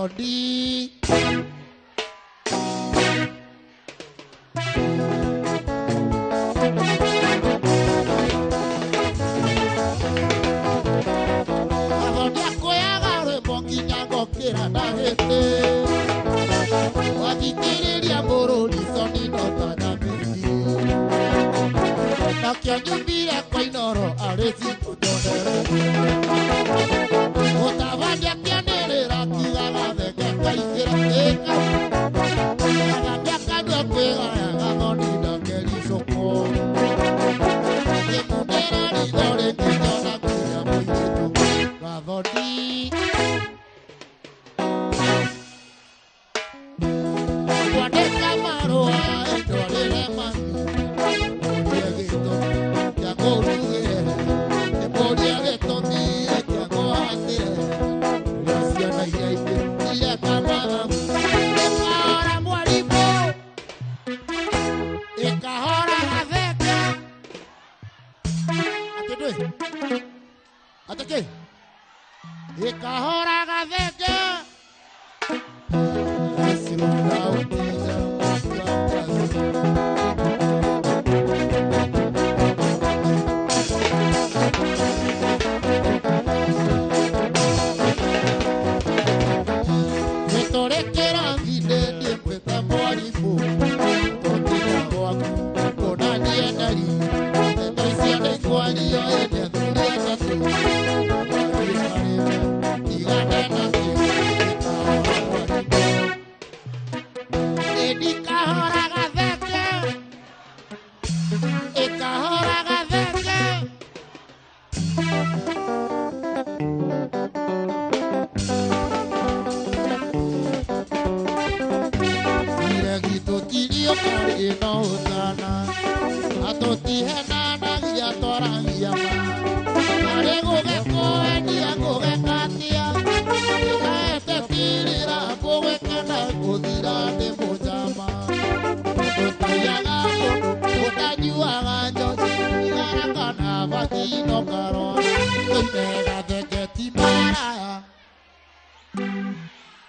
gathodi kira ndahete wathikiriria mũrũri soni notanya mĩri nakĩo nyumbire kwa inoro arĩ cikũndonere mũtabandia kĩanĩrĩra kiugaga thenge kaingĩra ĩka gagambia kandua kwĩgaya gathoni ndakericũkwo gĩkundĩra ritho rĩngĩnyona kinya mũirĩtu gathoni Ikahora gathenge asirunda utiza Vitorekera vide niepweka mwarifu Totina waku kona niendari Ndoisia nekwalio ene thuria tatu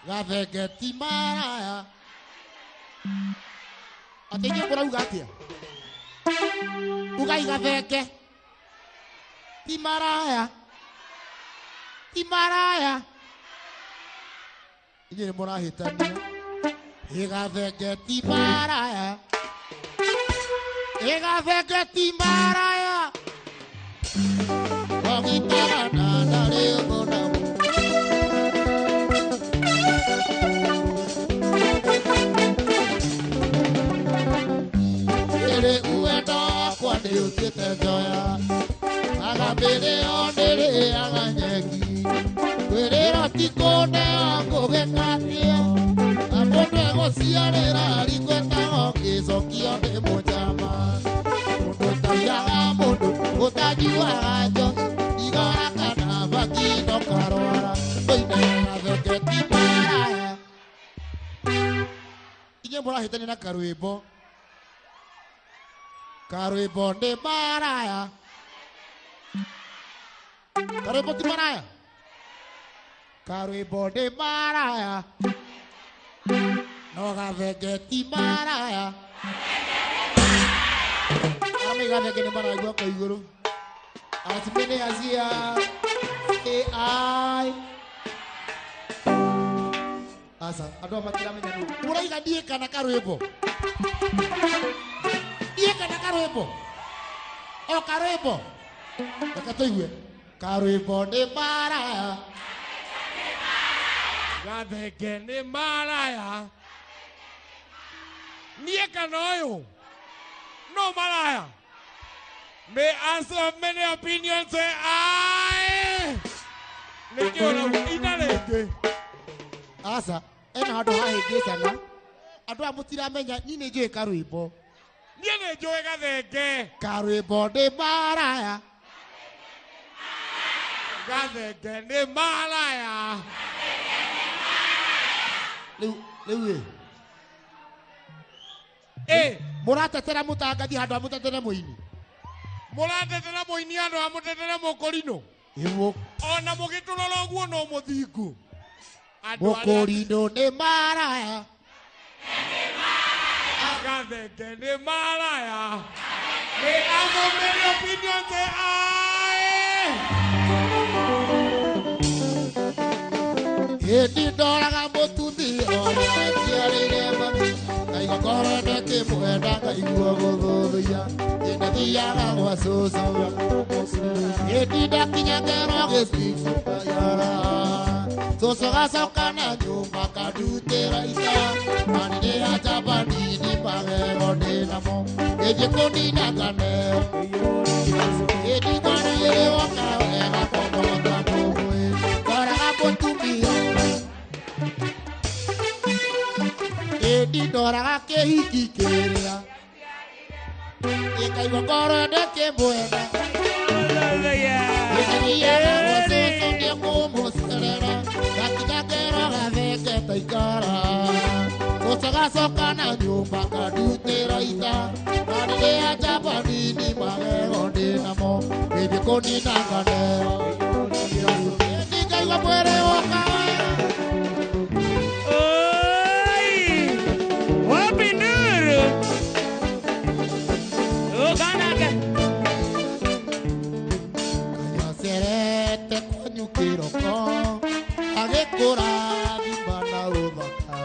Gathengeti maraya atenye kura ugatia ugai gathenge ti maraya inye murahitania gathengeti maraya ogitara na ndare bona Utiete joya agabere ondere aganyeki werera tikone angogekatia amoto egociarera rikweta ogizokio de mojama mundu tayaga mundu utajiwaga njohi igora kana bakino karwara oinera thengeti maraya inye murahitania na karwimbo Karwimbo ndi maraya Karwimbo ti maraya Karwimbo ndi maraya No gathenge ti maraya Arame gathenge ni maraya Gwa kwa iguru Asimene azia AI Asa Ado makira menyanu Uraiga dieka na karwimbo Dieka na karwimbo O karwimbo Akatoiwe Karwimbo ni maraya Gathenge ni maraya Nieka noyo No maraya May answer many opinions say aye Nikiona inalege Asa Ena hado hahe sana Ado amutira menya nine joe karwimbo Nine joe gathenge Karwimbo ni maraya Gathenge ni maraya Lewe Muratetera mutangathi handu amutetere muini Muratetera muini handu amutetere mukorino Ewo Ona mugitulora guo no muthingu Mokorindo ni maraya. Gathenge ni maraya. May I know many opinions say aye. Edi doraga motuthi ora tiarire mami. Kai gokora de ke muenda kai guogothia. Ina thiaga gwa cucu. Edi dakinya ngero gĩcicio yara. Cucu gacoka na nyũmba kandutĩra ica. Manire ajabanini magego ndĩnamo. Ĩnjĩ kũnina nganeo. Edi ngwana ĩrĩ woka wega kũmota mũgwĩ. Doraga mũtumia. Edi doraga kĩhiki kĩrĩa. Ĩkaigua ngoro ndĩkĩmwenda. Ĩthiaga gwa cucu nĩkũmũcerera. Gakinya ngero gathenge taikara. Cucu gacoka na nyũmba kandutĩra itha. Na rĩrĩa Japanini magego ndĩnamo. Ĩndĩ kũnina nganeo. Ĩndĩ ngaigua mwĩrĩ woka wega. Wapi Nduru? Ukanake. Serete kwenyu kiroko agĩkũrathima na ũthaka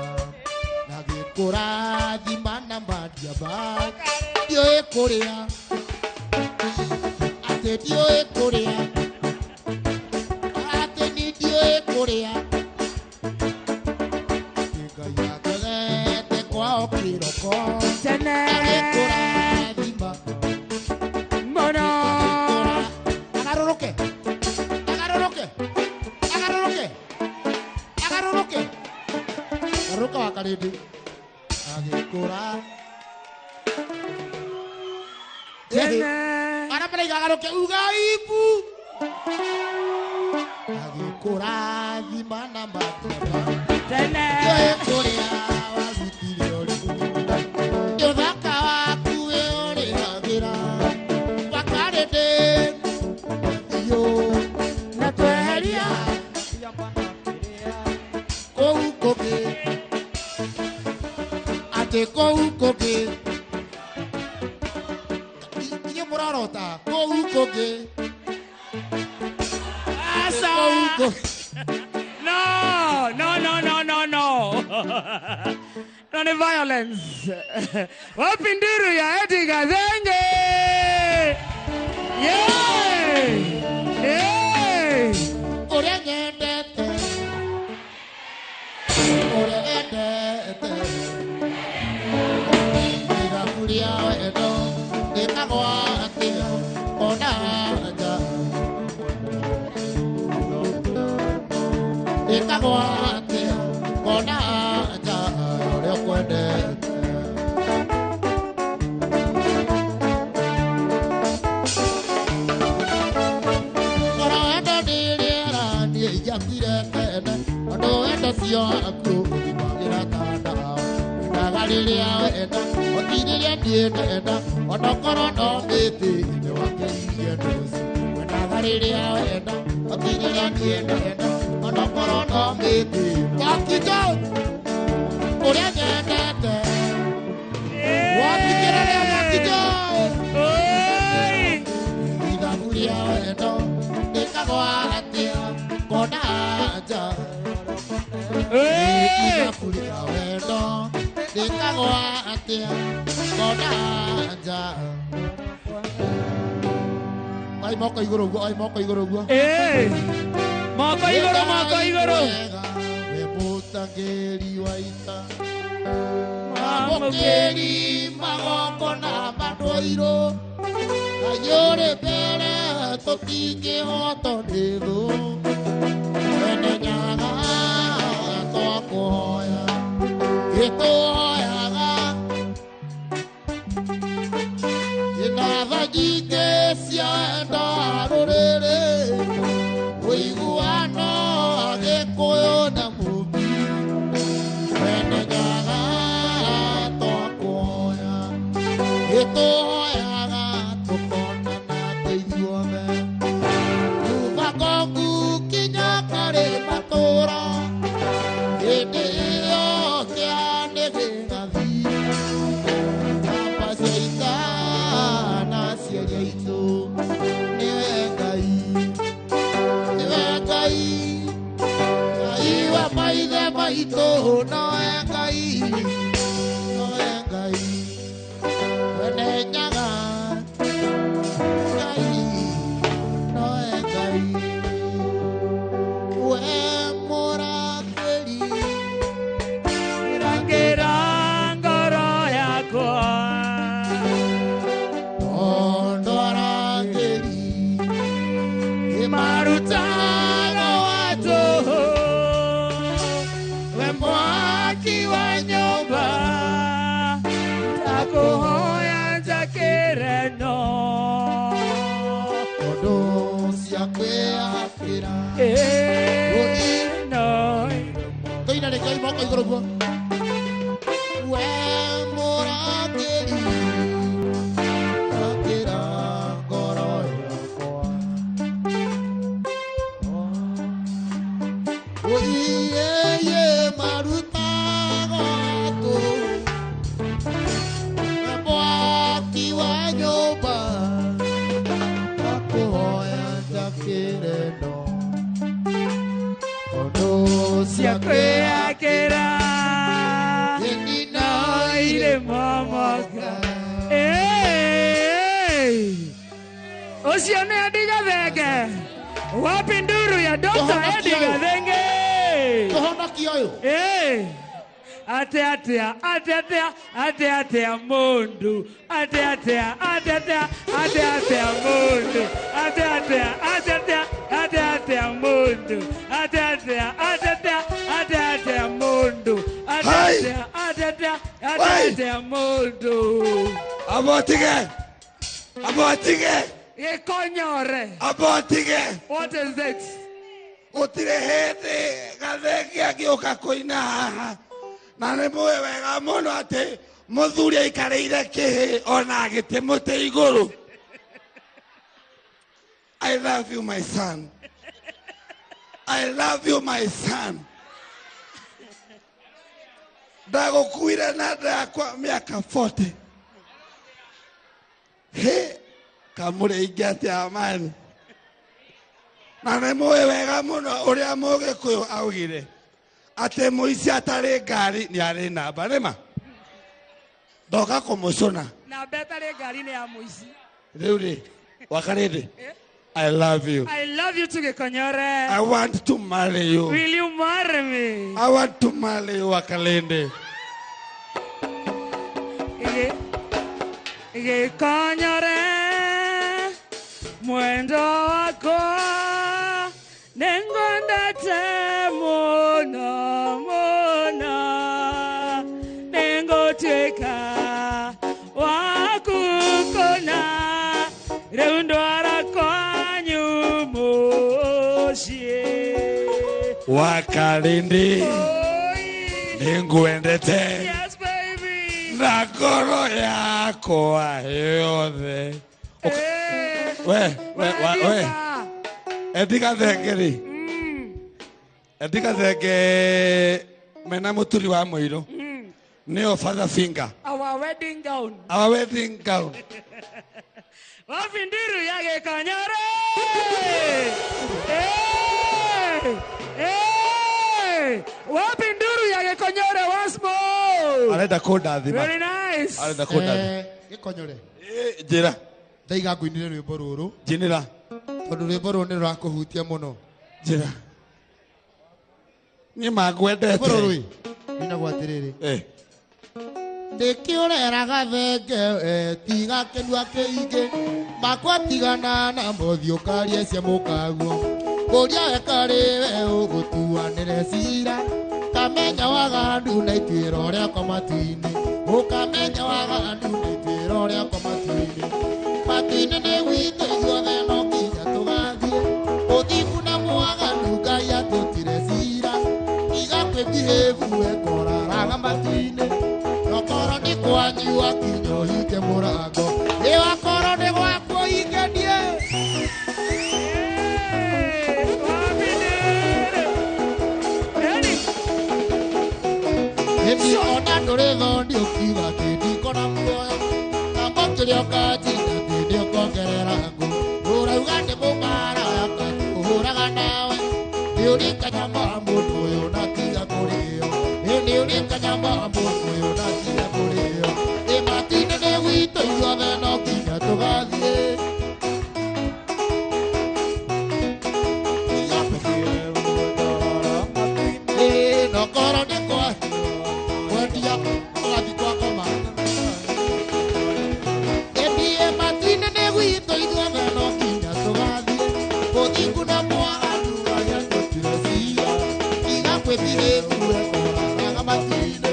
na gĩkũrathima na madiaba ndiũĩ kũrĩa atĩ ndiũĩ kũrĩa atĩ ni ndiũĩ kũrĩa Ngai agethete kwao kĩroko agĩkũrathima Mono. agarũrũke garuka wa karĩndĩ agĩkũra arapelaiga agaruke ugaibu agĩkũra thima na madiaba ndiũĩ kũrĩa wagutire ũrĩkũ nĩ ũthaka waku wĩ ũrĩagĩra wakarĩndĩ iyo na tweheria kũu kũngĩ atĩ kũu kũngĩ inyuĩ mũrarota kũu kũngĩ Asa. No. No ni violence. Wapi Nduru ya Eddie Gathenge? Yeah. ũrĩa nyendete ũrĩa endete ithabu rĩa wendo rĩtagwo atĩa ona nja rĩtagwo atĩa ona nja ũrĩa ũkwendete cio aku ũgimagĩra tandao ndaga rĩrĩa wenda ũtirĩrĩa ndiendenda onokorwo no mĩtĩ-inĩ wakĩirie ndũci wendaga rĩrĩa wenda ũtirĩrĩa ndiendenda onokorwo no mĩtĩ wakito ũrĩa nyendete watikĩra rĩa wakito ithabu rĩa wendo rĩkagwo atĩa kona nja Kulia wendo rĩkagwo atĩa kona nja ai moko igũrũ ũguo moko igũrũ we mũtangĩri wa ita mũkĩri magongona mandũirũ na nyũrĩ mbere tũtingĩhotwo nĩ thũ wene nyaga twakũhoya gĩtũhoyaga inatha nyingĩ cia wendo rũrĩrĩ ũiguano agĩkũyũ na mũmbi wene nyaga twakũhoya gĩtũhoyaga tũkonana tũithuothe tumakongu Ngai Ngai wa maithe maitũ nowe Ngai nowe Ngai wene nyaga Ngai nowe Ngai we mũrangĩri Rangĩra ngoro yakwa Tondo arangĩri marutano watu we mwaki wa nyumba takuhoya njakĩreno Tondo cia kwĩyakĩra no Tũina nĩ Ngai moko igũrũ guo we mũrangĩri akĩra ngoro yakwa Oiye marutago tu mwaki wa nyũmba akũhoya njakĩreno Tondo cia kwĩyakĩra kwĩyakĩra ire momoka ucio nĩ Eddie Gathenge wapi nduru ya Dr. Eddie Gathenge Tũhonokia ũyũ atea mundu atea mundu atea mundu atea mundu Abotige Gĩkonyore. Abotige What is it? Gũtirĩ hĩndĩ Gathenge agĩũka kũina haha na nĩ mũĩ wega mũno atĩ mũthuri aikarĩire kĩhĩ ona agĩtĩ mũtĩ igũrũ. I love you my son. I love you my son. Ndagũkuire na ndakwa mĩaka 40. He kamũrĩ ingĩatĩa amani. Na nĩ mũĩ wega mũno ũrĩa Mũgĩkũyũ augire atĩ mũici atarĩ ngari nĩ arĩ namba nĩma. Ndoka kũmũcũna. Namba ĩtarĩ ngari nĩ ya mũici. Rĩu rĩ wakarĩndĩ. I love you. I love you too, Gĩkonyore. I want to marry you. Will you marry me? I want to marry you, Wakalende. Gĩkonyore mwendo wako nĩngwendete mũno mũno nĩngũtuĩka waku kũna rĩu ndwara kwanyu mũciĩ Wakalende nĩngwendete Yes, baby. na ngoro yakwa yothe. We Eddie Gathenge rĩ Eddie Gathenge mena mũturi wa mũirũ nĩyo Father Finger. Our wedding gown. Our wedding gown. Wapi nduru ya Gĩkonyore? Wapi nduru ya Gĩkonyore once more? Arenda kũndathima. Very nice. Arenda kũndathima. Gĩkonyore Njĩra. ndaiga ngũinire rwĩmbo rũrũ Njinĩra. tondũ rwĩmbo rũrũ nĩ rũrakũhutia mũno. Njĩra. Niĩ mangwendete. Rwĩmbo rũrũ inagwo atĩrĩrĩ ndĩkĩũrera Gathenge tiga kĩnua kĩingĩ makwatigana na mbothi ũkarie cia mũkaguo kũria wekarĩ we ũgũtuanĩre cira kamenya wagandu na ituĩra ũrĩa kwa matu-inĩ ũkamenya wagandu na ituĩra ũrĩa kwa matu-inĩ matu-inĩ nĩ gwitũ ithuothe no nginya tũgathiĩ ũthiku na mwaganu Ngai atũtire cira iga kwĩbihĩbu wekoraraga matu-inĩ nokorwo nĩ kwanyu akinya ũhinge mũrango ĩ wakorwo nĩ gwakwo ũhingenie ĩni ona ndũrĩ thondi ũkiuga atĩ ndikona muoyo kambo kĩrĩa ũkanjinda atĩ nĩ ũkongerera ngũ ũrauga nĩ mũmara yakatũhũraga nawe Niulika nyama mundu uyu natiga kurio. Niulika nyama mundu uyu natiga kurio. Matine ne wito yuothe no kinya tugathie. No koro ni kwa wendia ugathi kwa koma. Ebie matine ne wito yuothe no kinya tugathie. Kothingu na mwaganu aria tutire cia. Igakwethire kuwe kora matine.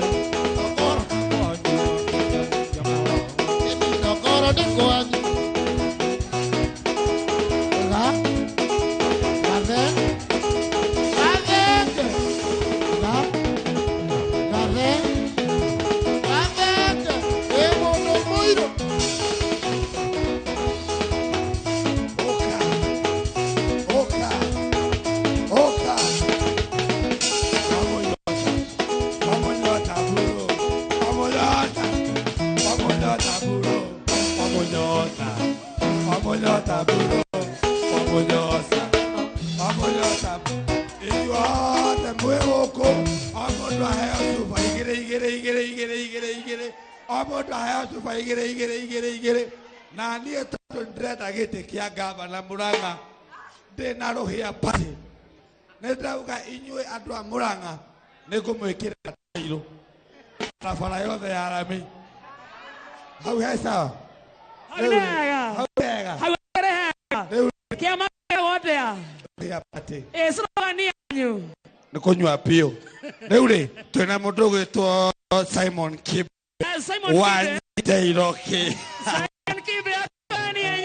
Na niä tondå ndärenda gä tä kä a ngavana Murang'a ndä na rå hä a pati nä ndauga inyuä andå a Murang'a nä ngå mwä kä ra tairå barabara yothe ya rami hau he sawa hau hega kä ama gothe hä a pati slogani yanyu nä kå nyua piå rä u rä twä na må ndå å gwä two Simon Kibe wanyiteiroki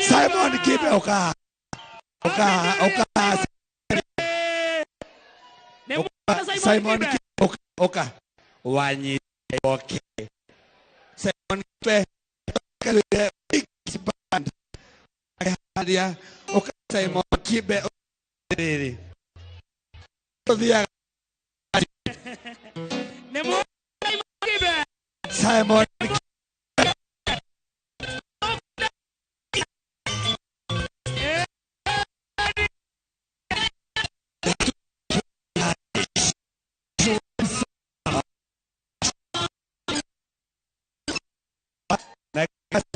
Simon Kibe oka Simon Kibe oka wanyiteiroki Simon Kibe band hadia oka Simon Kibe riri Simon Kibe Simon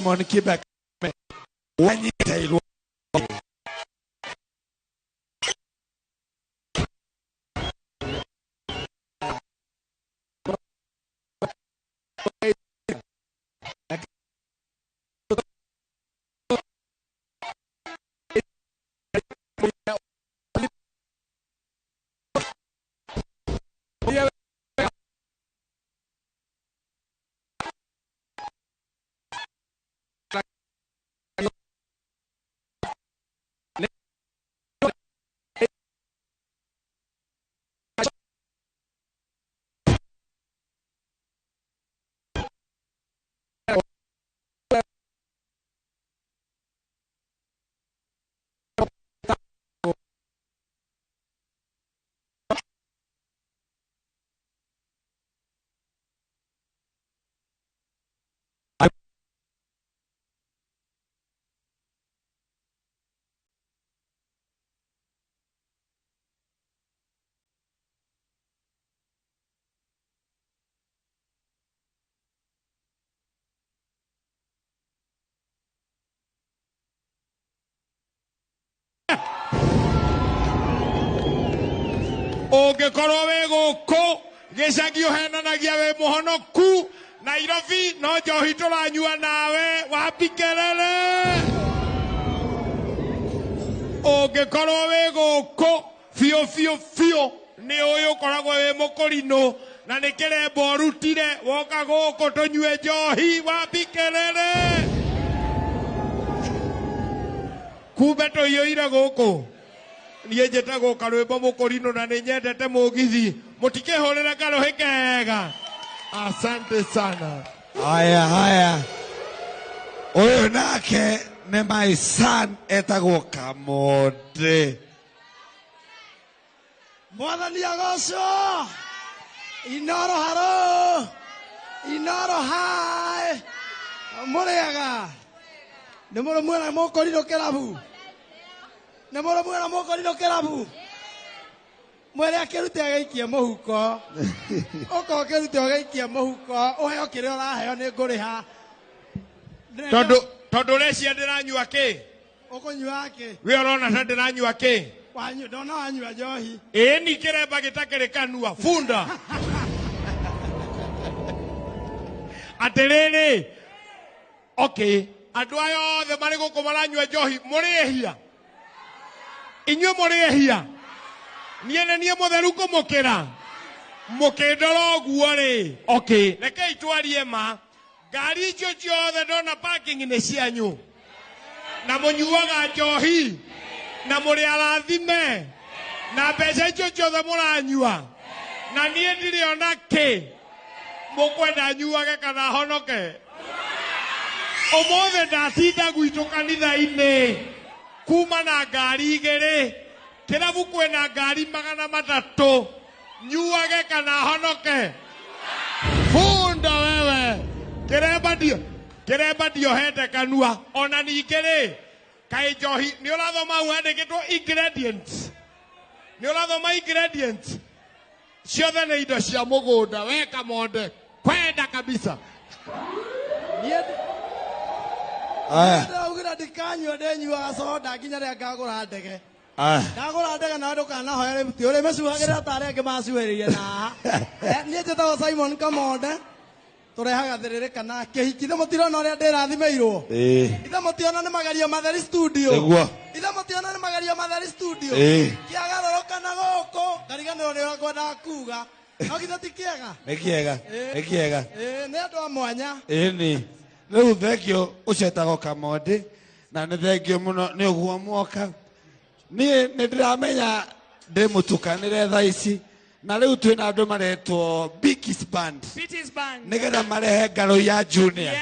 Simon Kibe wanyiteiroki Ũngĩkorwo wĩ gũkũ gĩcagi ũhenanagia wĩ mũhonoku Nairobi no njohi tũranyua nawe wapi kelele ũngĩkorwo wĩ gũkũ biũ nĩ ũyũ ũkoragwo wĩ mũkũrinũ na nĩ kĩrembo ũrutire woka gũkũ tũnyue njohi wapi kelele kumbe tũiyũire gũkũ niä njätagwo karwämbo må kå rino na nä nyendete må githi må tikä hå rä re karå hä kega asante sana haya å yå nake nä my son etagwo Kamonde mwathani agocwo inoro haro inoro hai må rä ega nä må rå mwena må kå rino kä rabu nä må rå mwena må kå rino kä rabu mwere akerute agaikia muhuko oko akerute agaikia muhuko oheo kire oraheo ni nguriha tondu recia ndiranyua ki ukunyua ki we orona ta ndiranyua ki wanyu ndona wanyua njohi ni kiremba gitakirikanua funda atiriri okay andu aya othe mari guku maranyua njohi murihia inyue murihia nie mutheru kumukira mukindora oguo ri okay rekei twarie ma ngari icio ciothe ndona parking ni cianyu na munyuaga njohi na muri arathime na mbeca icio ciothe muranyua na nie ndiriona ki mukwenda nyuage kana honoke omothe ndatinda gwitu kanitha-ini kuma na ngari igiri kirabu kwena ngari 300 nyuage kana honoke funda wewe kiremba ndio hete kanua ona ningiri kai njohi ni urathoma uhandikitwo ingredients ni urathoma ingredients ciothe ni indo cia mugunda we Kamonde kwenda kabisa ndaugira ndikanyua ndenyuaga soda nginya rĩrĩa ngagũra ndege ndagũra ndege na andũ kanahoya rĩbuti ũrĩ macuhagĩra ta arĩa angĩ macuhĩrĩirie na niĩ njĩtagwo Simon Kamonde tũrehaga thĩrĩrĩka na kĩhiki ithe mũtirona ũrĩa ndĩrathimĩirwo ithe mũtiona nĩ Magerio Matheri studio ithe mũtiona nĩ Magerio Matheri studio kĩagarũrũka na gũkũ ngariganĩrwo nĩ ngwendaga kuga no githe ti kĩega nĩ kĩega nĩ andũ a mwanya ni rĩu thengio ũcetagwo Kamonde na nĩ thengio mũno nĩ ũguo mwoka niĩ nĩ ndĩramenya ndĩ mũtukanĩre thaa ici na rĩu twĩna andũ maretwo Biggs Band nĩgetha marehe Ngaroya Junior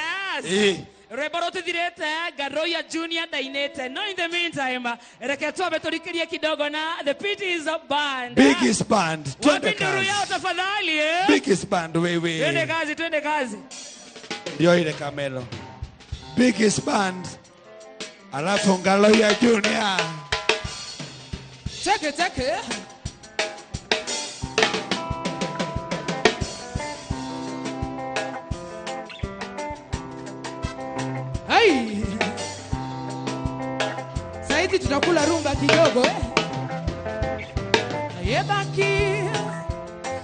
rwĩmbo rũtithirĩte Ngaroya Junior ndainĩte no in the meantime reke twambe tũrikĩrie kidogo na the Biggs Band Biggs Band twende kazi yao tafadhali Biggs Band wewe twende kazi ndio ile kamelo Biggs Band alafu Ngaroya Junior Take Hai Saidi tutakula rumba kidogo Yebaki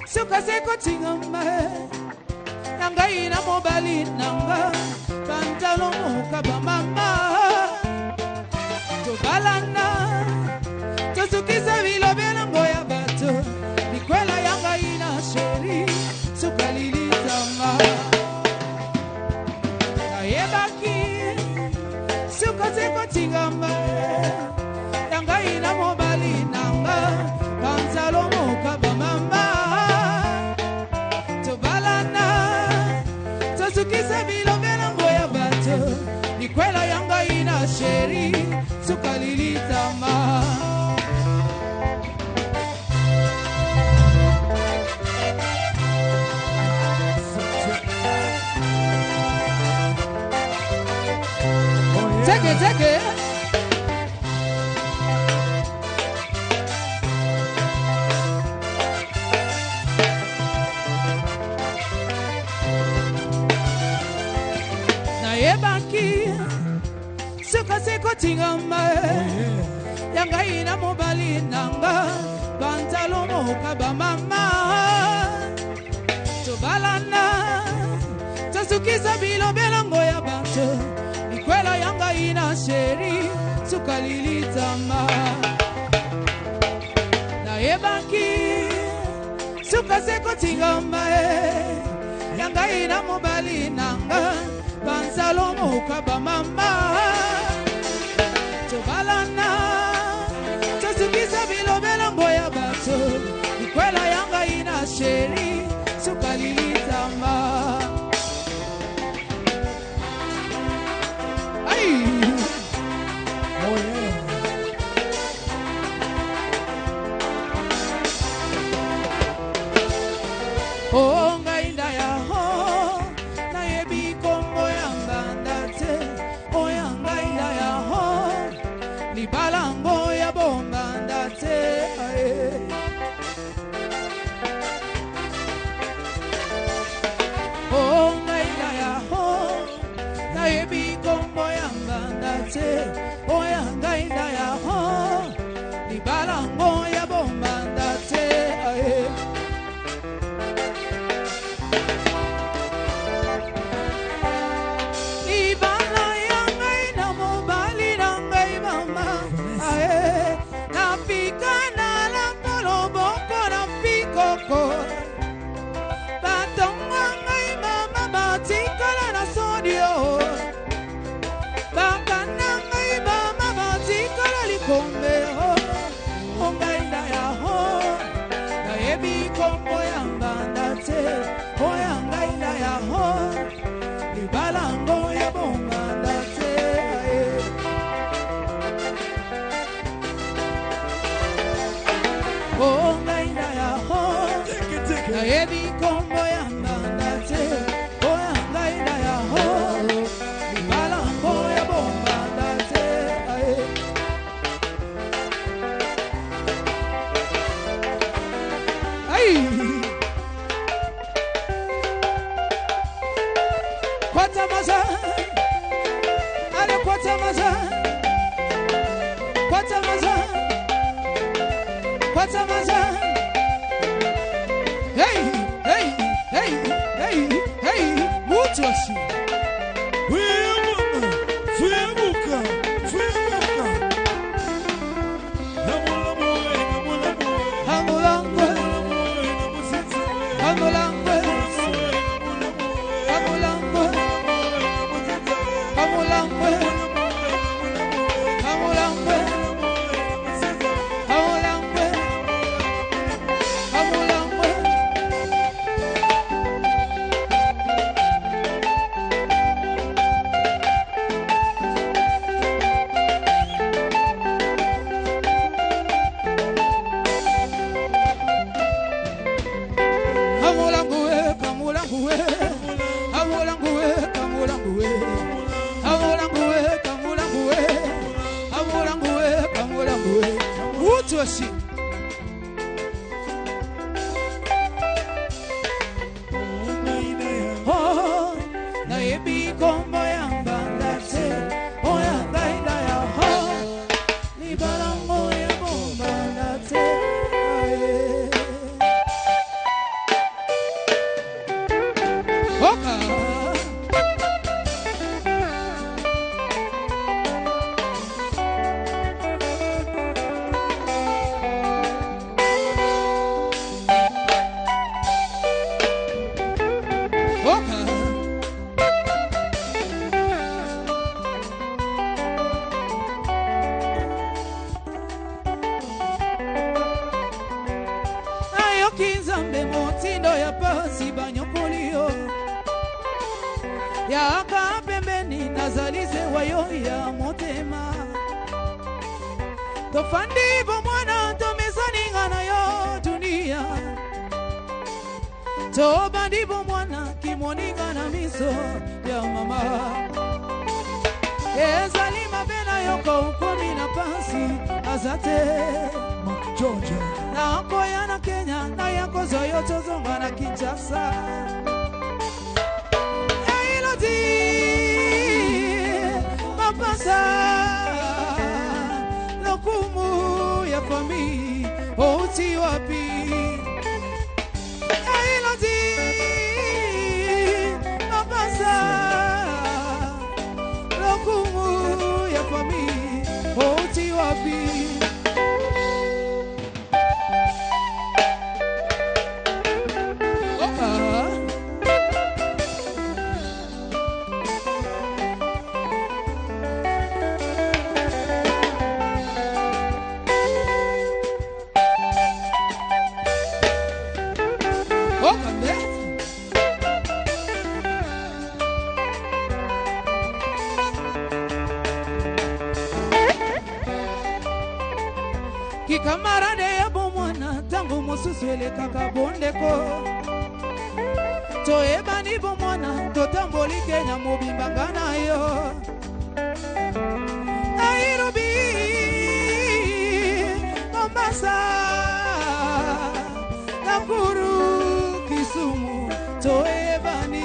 Suka seko tingamba Nanga ina mobali nanga Pantalo mukaba mama Tobalana Tosukiza vilo bela ngoya bato Nikwela yanga ina sheri Suka lilitama Yebaki Suka seko tingamba Yanga ina mobali nanga Pantalo mukaba mama Tobalana Tosukiza vilo bela ngoya bato Nikwela yanga ina sheri Suka lilitama Take it. Na yebaki Suka seko tingamba Yanga ina mobali nanga Pantalo mokaba mama Tobalana Tosukiza bilo belango ya bato Nikwela yanga ina sheri Suka lilitama Na yebaki Suka seko tingamba Yanga ina mobali nanga Pansalo mokaba mama Tobalana Tosukiza bilo belango ya bato Nikwela yanga ina sheri Suka lilitama Onga inda ya ho na yebi kombo yanga ndate oyanga inda ya ho ni balango ya bomba ndate na ebi kombo ya ndandate oya ngaida ya ho bala boya bomba ndate ae ai kwata maza ale kwata maza kwata maza kwata maza hey hey hey hey hey mucho así fuemuka hamulangwe hamulangwe hamulangwe hamulangwe hamulangwe hamulangwe hamulangwe Assim. Oh, na ebi kombo ya mbandate, oya gaida ya ho, ni balango ya bombandate. Oka. Kinzambe motindo ya pasi banyokolio ya kapembeni nazalize wayo ya motema tofandi bo mwana tomezaninga na yo dunia tobandi bo mwana kimoninga na miso ya mama ezali mabena yoko ukomi na pasi azate Georgia na koya na Kenya na yako zoyo tozonga na Kinshasa Elodi mapasa lokumu ya fami oti wapi Elodi mapasa lokumu ya fami oti wapi Kikamarade ya bomwana tangu mosuswele kaka bondeko Toeba ni bomwana totamboli Kenya mobimbangana yo Nairobi Mombasa Nakuru Kisumu Toeba ni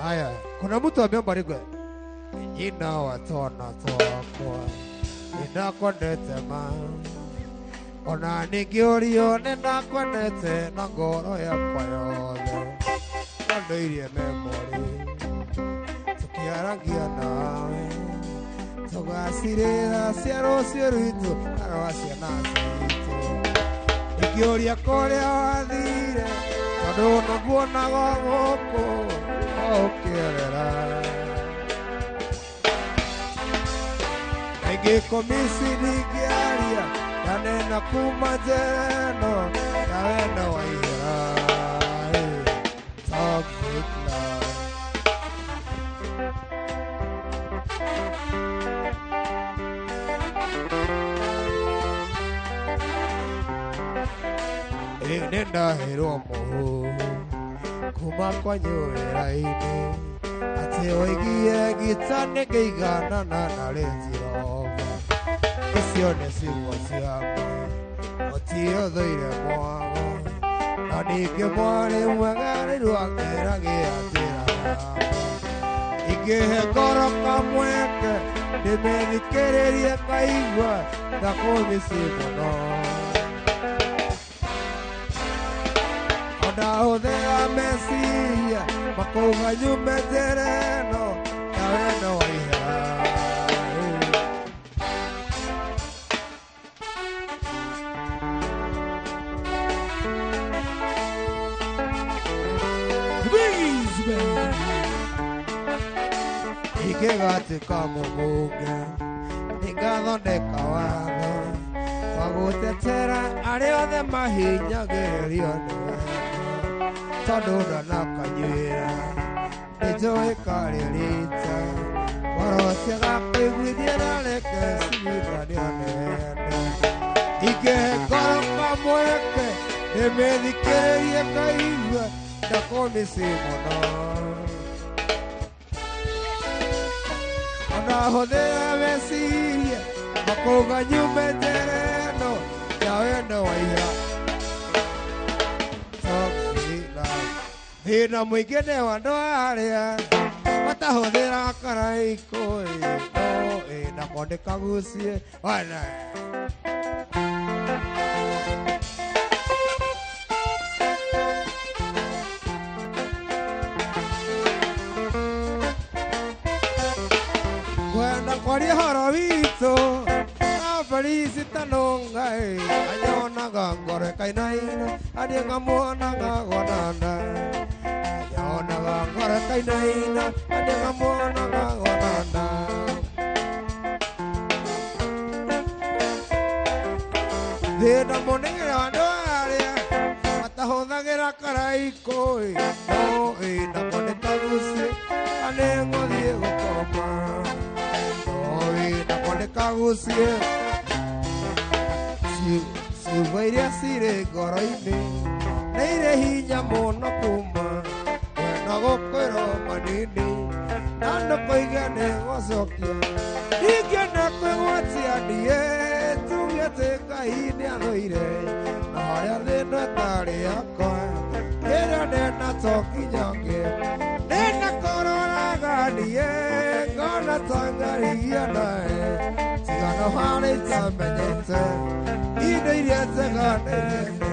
Aya, kuna mtu ameomba rigwe. Ina watona tokwa. Ina kwendete ma. Ona ningiorio nenda kwendete na ngoro yakwa yothe. Kondo irie memory. Tukiaragia nawe. Tugacirira ciaro cio ritu arwa ciana citu. Ningioria koria wathire. Tondu naguonaga guku. Ingikomisi nigiaria yanena kuma jeno yawenda waira toxic love. Nenda hero moho kuma kwa nyoera-ini ati oigie gitane geigana na renzirova icio nĩ ciugo ciakwa ũtiũthũire mwago na ningĩ mwarĩ mwega rĩrĩa ngeragia njĩra yakwa ingĩhe ngoro kamweke ndĩmĩthikĩrĩrie ngaigua ndakũmĩci mũno ndahũthĩra meciria makauga nyume njĩra ĩno ya wendo wa ihera. Ingĩgatuĩka mũmbunge nĩngathondeka watho wa gũtetera arĩa othe mahinyagĩrĩrio nĩ tondũ ndanakanyuĩra nĩnjũĩ karĩrĩta ngoro ciagakũiguithie na reke ciringanio nĩ wendo ingĩhe ngoro kamweke ndĩmĩthikĩrĩrie ngaigua ndakũmĩci mũno ndahũthĩra meciria makauga nyume njĩra ĩno ya wendo wa ihera. Thĩna mũingĩ nĩ wa andũ arĩa matahũthĩra karaiko nako ndĩkagucie kwenda kwaria ũhoro witũ na Felisi Tanonga anyonaga ngoro ĩkainaina arĩa ngamwonaga gonanda anyonaga ngoro ĩkainaina arĩa ngamwonaga gonanda thĩna mũnene wa andũ arĩa matahũthagĩra karaiko nako ndĩkagucie anĩ ngũthiĩ gũkoma nako ndĩkagucie ciugo iria cirĩ ngoro-inĩ nĩ irĩ hinya mũno kuma kwenda gũkwĩrwo manini na ndũkũiga nĩ gũcokia ningĩ na kwĩgwatia niĩ tuge atĩ Ngai nĩathũire na harĩa thĩna ĩtarĩ yakwa rĩrĩa ndĩna tokinyange nĩnakororaga niĩ ngona tangarigia nawe tigano harĩ itamenyete indo iria njega nĩirene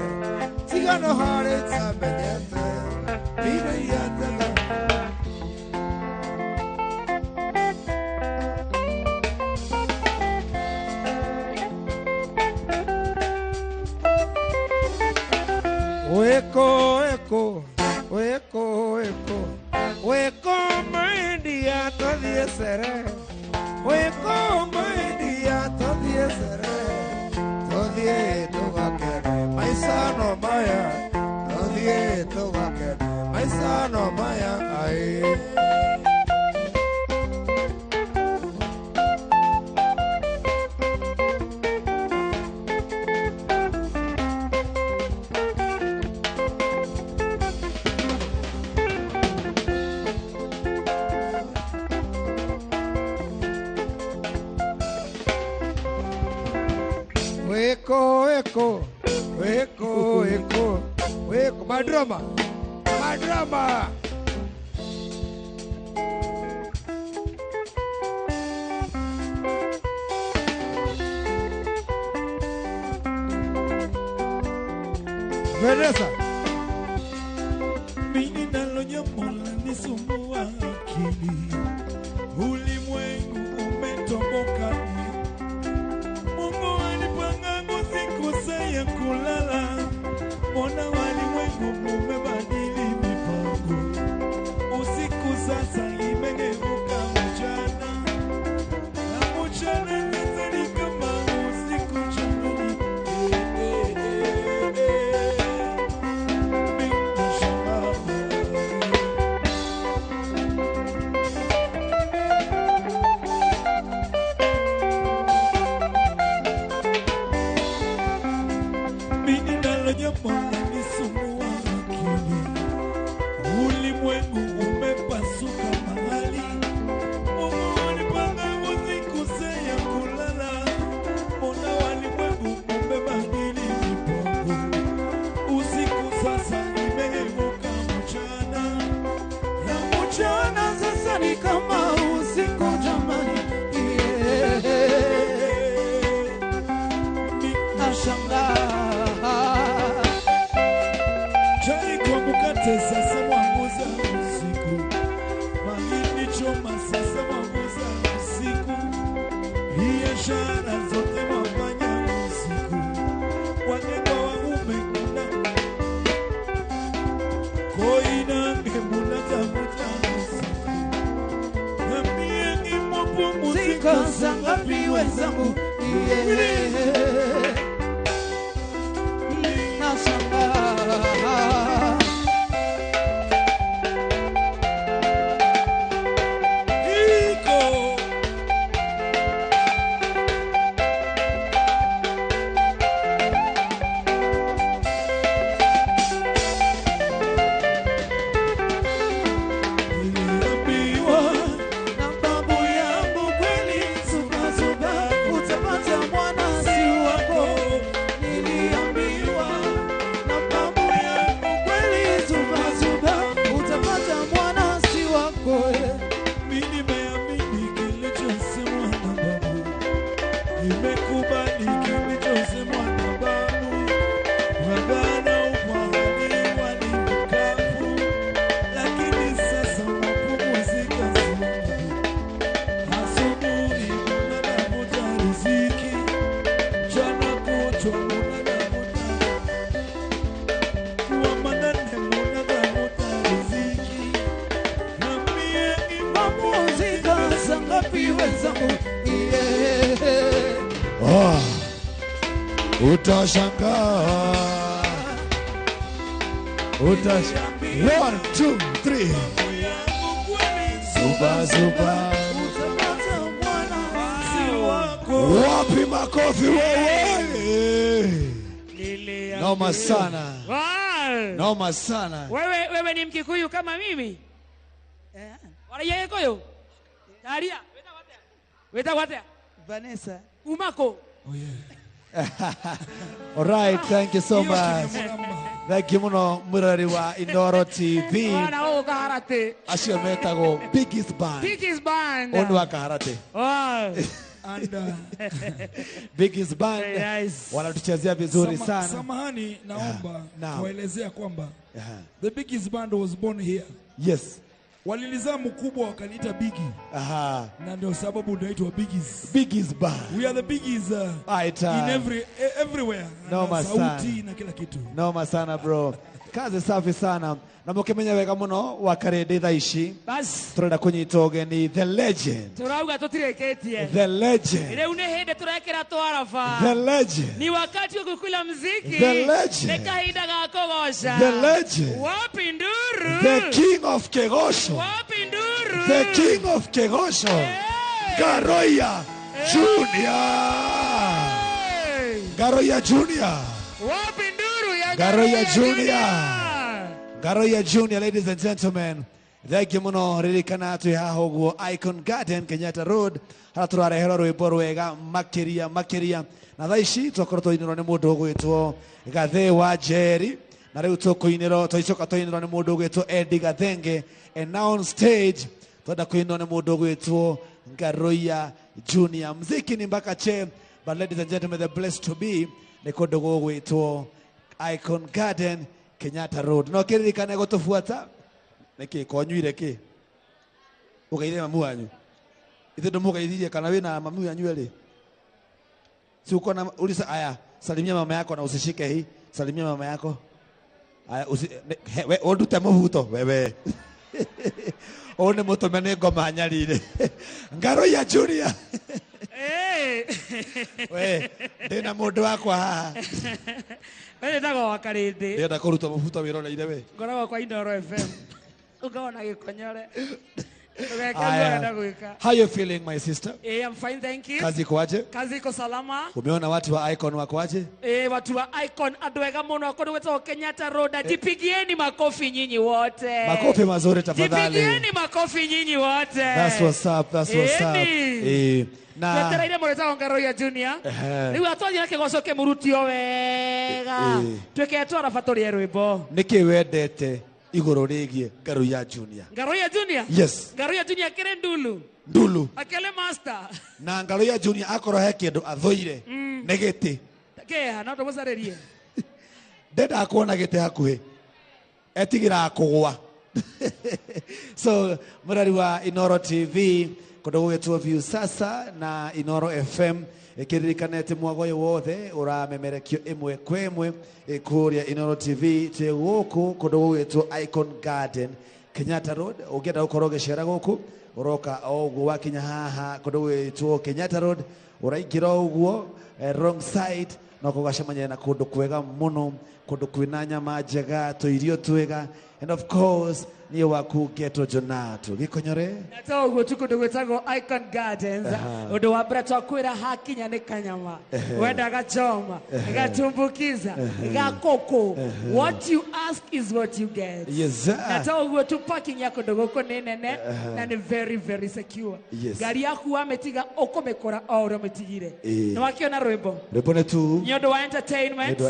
tigano harĩ itamenyete indo iria njega weko maindia todhie sere weko maindia todhie sere todhie tugakene maisano maya todhie tugakene maisano maya ai Weko, madrama. Vanessa. Mimi nalonya mola nisumbua akili. Ulimwengu umetoboka. Mungu alipanga siku ya kulala. Mbona walimwengu umebadili mipango. Usiku sasa imegeuka mchana. Na mchana biashara zote wafanya usiku, wagego waume kuna koinange muna tafuta usiku, nambie ni mapumziko sangapi wenzangu, nashangaa utashangaa. Utashangaa. 1, 2, 3. Zuba zuba. Wapi makofi wewe? Noma sana. Noma sana. Wewe ni Mkikuyu kama mimi? Wala Kikuyu? Daria. Weta watea? Vanessa. Umako. Oh yeah. All right, thank you so much. Thank you muno murari wa Inoro TV. Acio metago Biggest Band. Biggest Band. Onu wa Kaharate. And Biggest Band. Nice. Wanatuchezea vizuri sana. Samahani, naomba kuelezea kwamba Yeah. the Biggest Band was born here. Yes. Walinizaa mkubwa wakaniita Biggie. Aha. Na ndio sababu tunaitwa Biggies. Biggest Band. We are the Biggies in everywhere. Noma sana. Sauti na kila kitu. Noma sana bro. Kazi safi sana. Na mukimenya wega muno wakarede tha ici. Bas. Turenda kunyita ugeni the legend. Turauga tutireketie. The legend. Rĩu nĩ hĩndĩ tũrekĩra twarafa. The legend. Ni wakati wa kukula muziki. The legend. Nĩ kahinda ga kũgoca. The legend. Wapi nduru? The king of Kegosho. Wapi nduru? The king of Kegosho. Garoya Junior. Garoya Junior. Wapi nduru ya Garoya Junior. Garoya Junior, ladies and gentlemen. Thank you muno ririkana twi haha uguo Icon Garden Kenyatta Road hara turareherwo rwimbo rwega makiria na thaa ici twakorwo twainirwo ni mundu ugwitwo Gathe wa Jerry na riu tukuinirwo twicoka twainirwo ni mundu ugwitwo Eddie Gathenge, and now on stage twenda kuinirwo ni mundu ugwitwo Garoya Junior. Mziki ni mpaka che, but ladies and gentlemen, the blessed to be ni kundu gugwitwo Icon Garden Kenyatta Road. No kiririkane gutufuata niki konyuire ki ugeire mamu wanyu ithe ndumugeithirie kana wina mamu wanyu eri si uko na ulisa. Aya, salimia mama yako na usishike hii. Salimia mama yako. Aya, we ondute mubuto wewe one mutumene ngoma nyarire Garoya Junior. We ndina mundu wakwa haha wewe ndago wakarinde ndenda kuruta mubuto wira ire we ngoragwo kwa Inoro FM ukaona gikonyore. How you feeling, my sister? I'm fine, thank you. Kazi kwaje? Kazi iko salama. Umeona watu wa Icon wako aje? Watu wa Icon adwega muno kwa wetu Kenyatta Road. Jipigieni makofi nyinyi wote. Makofi mazuri tafadhali. Jipigieni makofi nyinyi wote. That's what's up. That's what's up. Na teraire moreta Garoya Junior. Riu atwathi na kigocoke murutio wega. Tweke twara fatori rwimbo. Niki wendete iguru rigie Garoya Junior? Garoya Junior? Yes. Garoya Junior kere ndulu akele master na Garoya Junior akorwo he kindu athoire nĩ gĩtĩ keha no tũmũcarĩrie ndenda kuona gĩtĩ hakuhĩ etigira kũgwa. So murari wa Inoro TV kodogo yetu view sasa na Inoro FM ikirikanete mwagoyo wothe uramemerekio imwe kwemwe kuria Inoro TV te guku kodogo yetu Icon Garden Kenyatta Road ugenda ukoroge shera guku uroka ogu wakinya haha kodogo yetu Kenyatta Road uraingira uguo wrong side no kugacemanya na kundu kwega muno kundu kwina nyama njega tuirio twega and of course ni waku Geto Jonato gikonyore nata uguo tukundu gwetago Icon Gardens undu wa mbere twakwira hakinya ni kanyama wenda gachoma gatumbukiza gakoko what you ask is what you get. Yes nata uguo tu parking yako ndogo ni nene na ni very secure. Yes. Gari yaku wametiga ukomekora oro metigire no wakiona rwimbo ne tu nyondo wa entertainment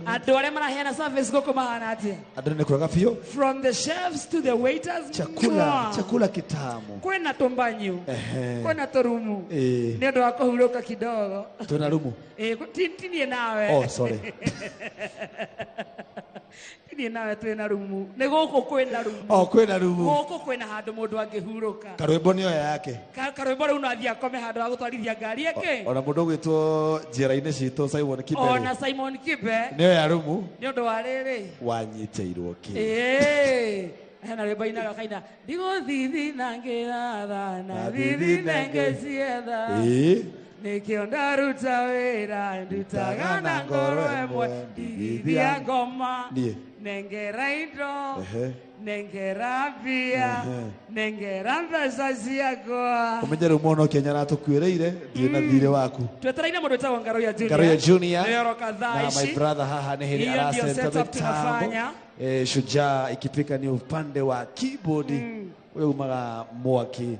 andu aria marahena service goko mahana atia andu ne kuraga fio from the chefs to the waiters. Chakula kitamu. Kwena tumbanyu. Kwena torumu. Ndio wako huloka kidogo. Tuna rumu. Tini nawe. Oh, sorry. Tini nawe twena rumu. Negoko kwena rumu. Oh, kwena rumu. Goko kwena handu mundu angihuruka. Karwimbo niyo yake. Karwimbo uno athia kome handu agutwarithia ngari yake. Ona mundu gwitwo njira-ini citũ Simon Kibe. Ona Simon Kibe. Niyo ya rumu. Ndio wa riri. Wanyiteirwo ki. Hena rwimbo inaga kaina digo thithi nangira thana thithi nengecietha nikio ndaruta wira ndutaga na ngoro emwe ndigithia ngoma nengera indo nengera bia nengera mbeca ciakwa umenyere umono Kenya natukwiriire ndina thire waku tweteraine mundu etagwo Ngaruya Junior Ngaruya Junior na my brother haha ni hili arasenta mitambo shujaa ikipika ni upande wa keyboard ule umaga mwaki.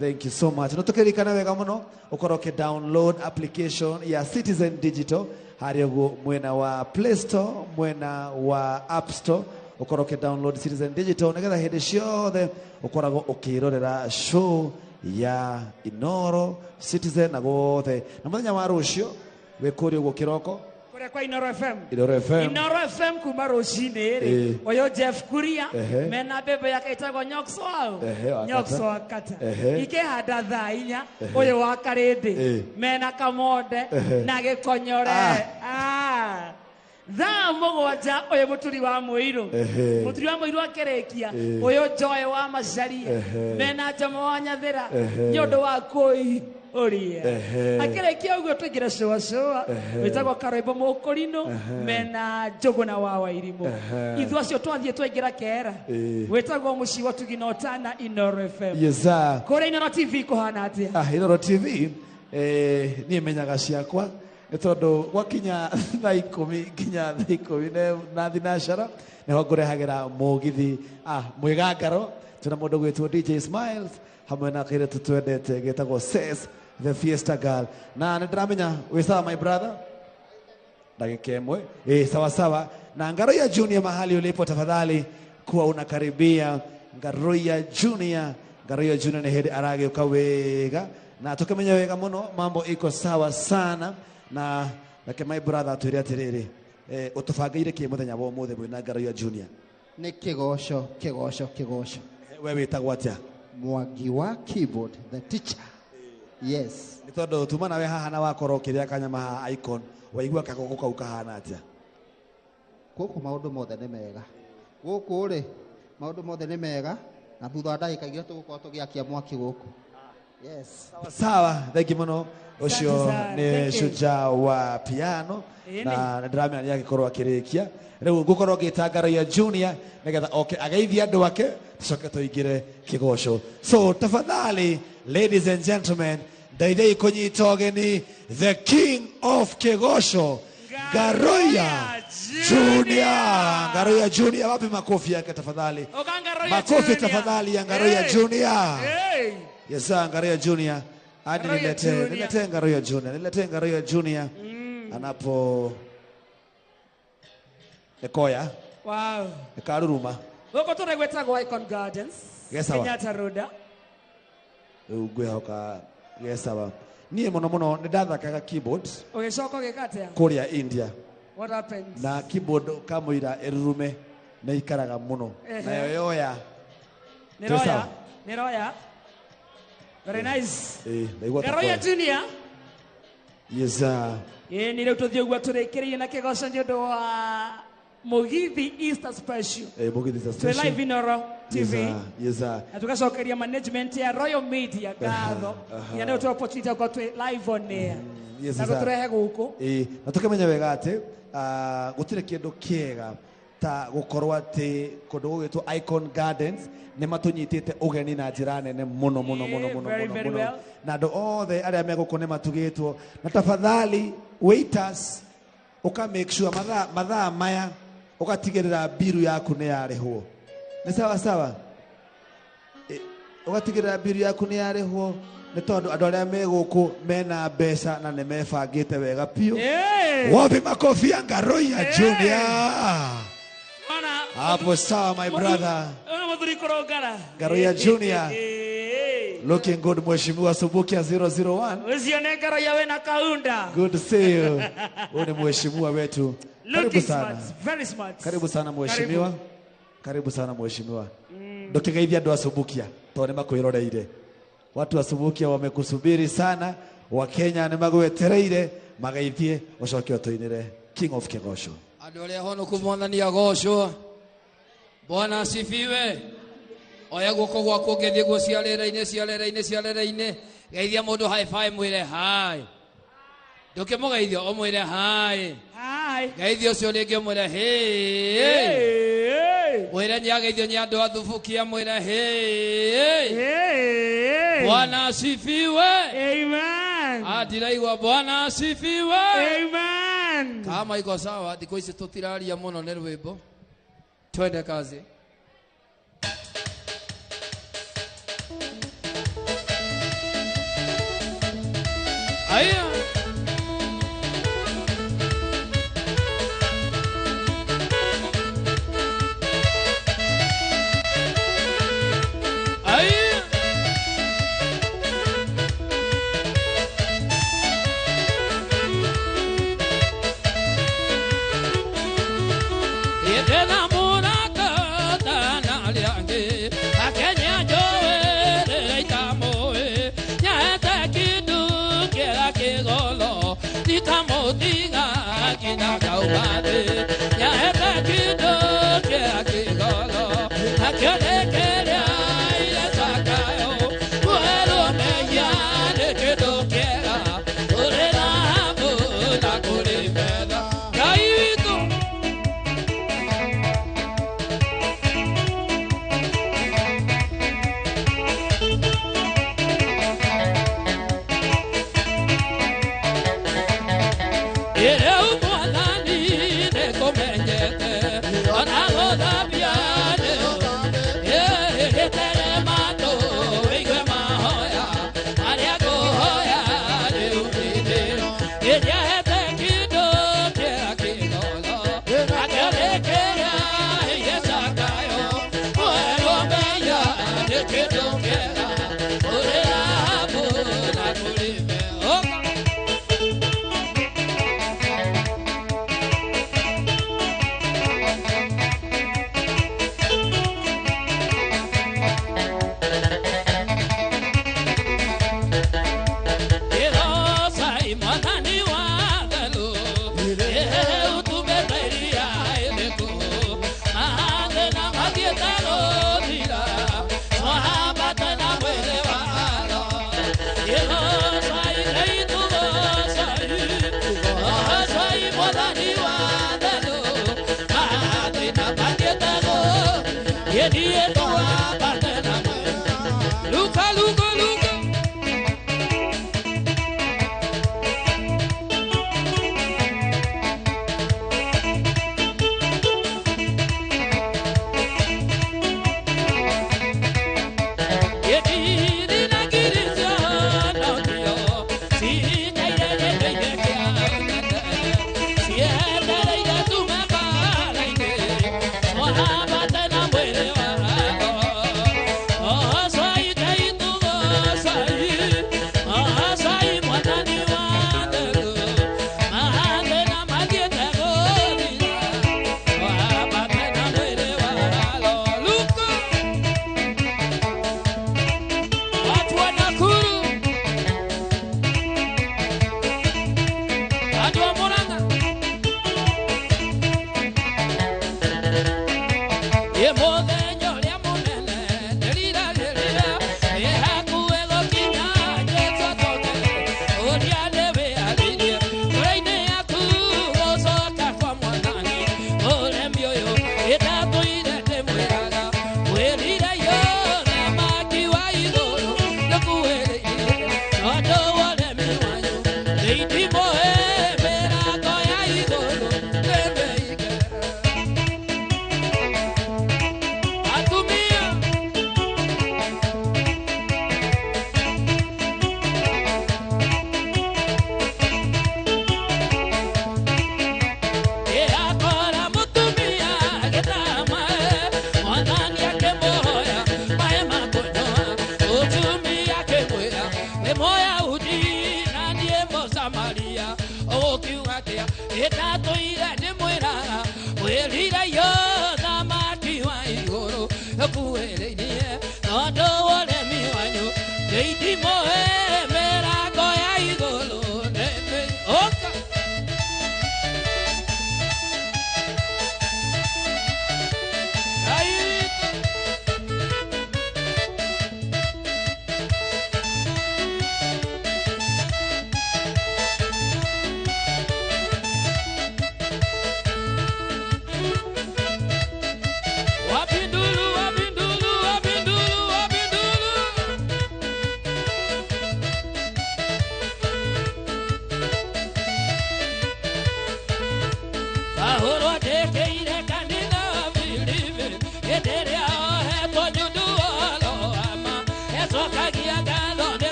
Thank you so much. Notokerikana wega muno ukoroke download application ya Citizen Digital hariogo mwena wa Play Store mwena wa App Store ukoroke download Citizen Digital negetha hindi ciothe ukorago ukirorera show ya Inoro Citizen na gothe na muthenya wa rucio wekurio go kiroko kwa Inoro FM. Inoro FM kuma rucini ri. Oyo Jeff Kuria mena bebe yake itagwo Nyokso akata. Ike hada thainya oyo wa karindi mena kamonde na gikonyore. Thaa mũgwanja oyo muturi wa Muiru akerekia oyo Joy wa Macharia mena Jama wa Nyathira nyondo wa Koi oria akerekia uguo twingira showa witagwo Karwimbo Mukurino mena Njuguna wa Wairimu ithu acio twathie twingira kera witagwo muci wa Tuginotana Inoro FM. Yes sir. Kore Inoro TV kuhana atia Inoro TV ni menyaga ciakwa etondo wakinya thaa 10 nginya thaa 10 na thinashara niho ngurehagira mugithi mwigangaro tuna mundu gwitwo DJ Smiles hamwe na kire tutwendete getagwo Ses the Fiesta Girl na ndramenya we sawa my brother ndagikemwe sawa na Ngaruya Junior mahali ulipo tafadhali kuwa unakaribia Ngaruya Junior ni hedi arage ukawega na tukimenya wega muno mambo iko sawa sana na like my brother turia tiriri utufangaire ki muthenya wa muthe mwina Ngaruya Junior ni kigoco we witagwo atia Mwangi wa keyboard the teacher. Yes ni tondu tumana we haha na wakoro kiria kanyama ha Icon waigua kagogo kau kahana atia guku maundu mothe ni mega guku ri maundu mothe ni mega na thutha ndagika igira tugukorwo tugiakia mwaki guku. Yes sawa thank you muno ucio ni shujaa wa piano na ndramenya ni agikorwo akirikia riu ngukorwo ngita Ngaruya Junior negetha ageithia andu ake tucoke tuingire kigoco. So tafadhali ladies and gentlemen ndaithei kunyita ugeni the king of kigoco Ngaruya Junior wapi makofi yake tafadhali makofi tafadhali ya Ngaruya Junior. Yes sir Ngaruya Junior hadi nilete Ngaruya Junior anapo ekoya wow ekaruruma goko turegwetagwo Icon Gardens Kenyatta Road ugwehoka yesawa nie muno ndathakaga keyboard ugicoko gikatia kuria India. What happens na keyboard kamuira erurume na ikaraga muno na yoya niroya Very nice. Naigua ta Garoya kwega. Junior. Yes sir. Ni rĩu tũthiĩ ũguo tũrĩkĩrĩrie na kĩgoco nĩ ũndũ wa Mugithi Easter Special. Mugithi Easter Special. Live Inoro TV. Yes sir. Na tugacokeria management ya Royal Media ngatho. Ya nĩ ũtũ opportunity ya twĩ live on air. Yes sir. Na gũtũrehe gũkũ. Na tũkĩmenya wega atĩ gũtirĩ kĩndũ kĩega ta gũkorwo atĩ kũndũ gũgĩtwo Icon Gardens nĩ matũnyitĩte ũgeni na njĩra nene mũno mũno mũno mũno mũno na andũ othe arĩa megũkũ nĩ matugĩtwo na tafadhali waiters ũka make sure mathaa maya ũgatigĩrĩra biru yaku nĩ yarĩhwo nĩ sawa sawa ũgatigĩrĩra biru yaku nĩ yarĩhwo nĩ tondũ andũ arĩa megũkũ mena mbeca na nĩ mebangĩte wega piũ wapi makofi ya Garoya Junior hapo sawa my brother Garoya Junior looking good mheshimiwa Subukia 001 usione Garoya wena kaunda good to see you wewe ni mheshimiwa wetu karibu sana very smart karibu sana mheshimiwa karibu sana mheshimiwa ndokigeithia andũ a Subukia tondũ makwĩroreire watu wa Subukia wamekusubiri sana Wakenya nĩ magwetereire magaithie ucoke ũtũinĩre King of Kegosho andũ arĩa honoku mwathania gocwo Bwana asifiwe oya guoko gwako ngĩthiĩ guo ciarĩra-inĩ geithia mũndũ high five mwĩre hi ndũkĩmũgeithia ũmwĩre hi geithia ũcio rĩngĩ ũmwĩre hey mwĩre nĩageithio nĩ andũ a Thubukia mwĩre hey Bwana asifiwe amen ndiraigua Bwana asifiwe amen kama iko sawa thikũ ici tũtiraria mũno nĩ rwĩmbo twende kazi aya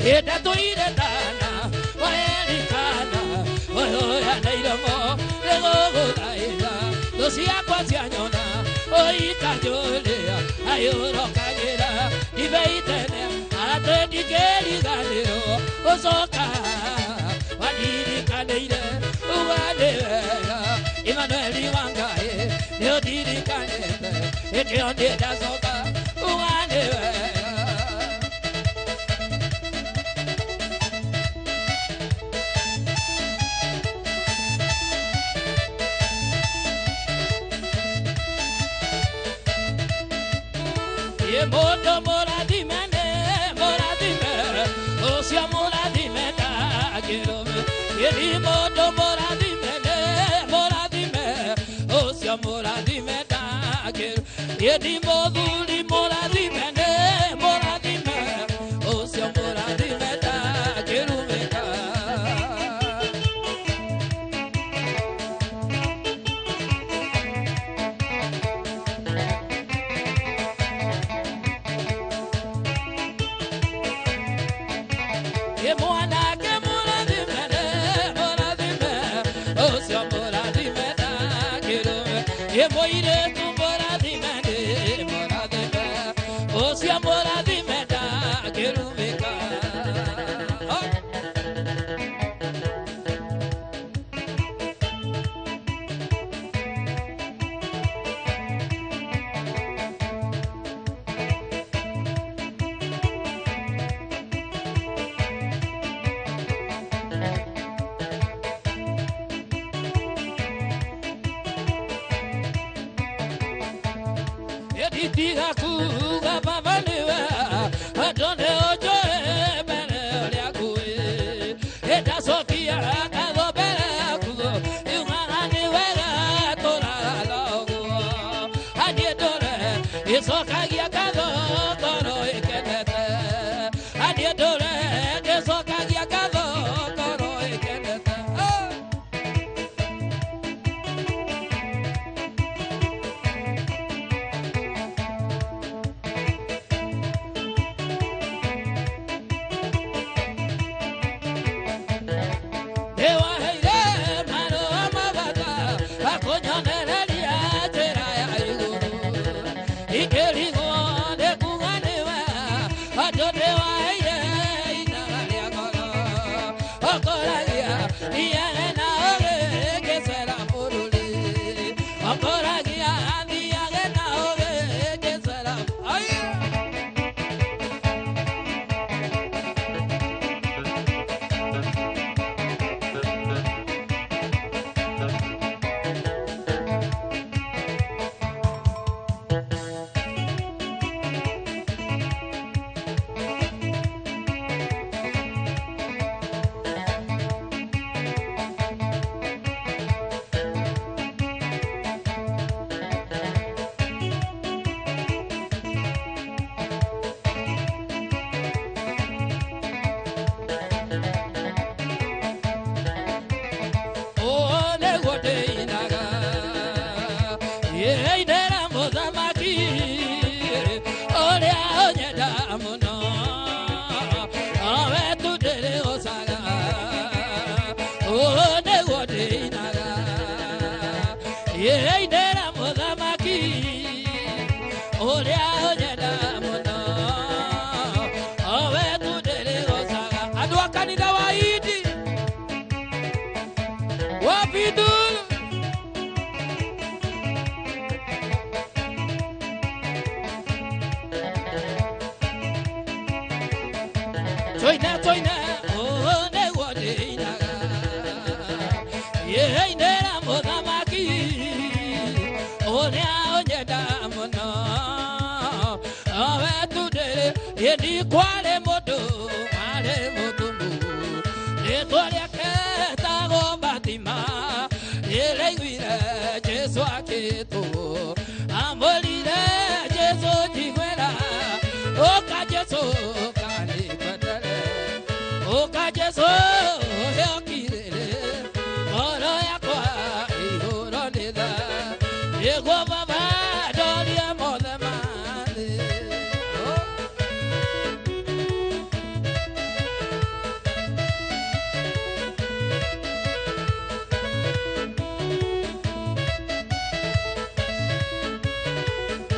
Eda toire dana, waerikana, oya neiromo, legogo daida, dosia kwasianyona, oita jolea, ayuro kagera, ibeitene, atedi geri ganero, osoka, wadiri kaneire, uwadera, Emmanuel Wangae, neodiri kanete, etionde dasoka, uwadera. Moto moradimene, o sia moradimene, agirome. Yedi moto moradimene, o sia moradimene, agir. Yedi moduli moradimene, o sia moradimene, agirumeka. Diga kuga babalewa adone ojo bere oliakue eta sofia kado bere kugo yungani wera tola logo adiedore isokagia kado toro ikenete adiedore isokagia kado toro ikenete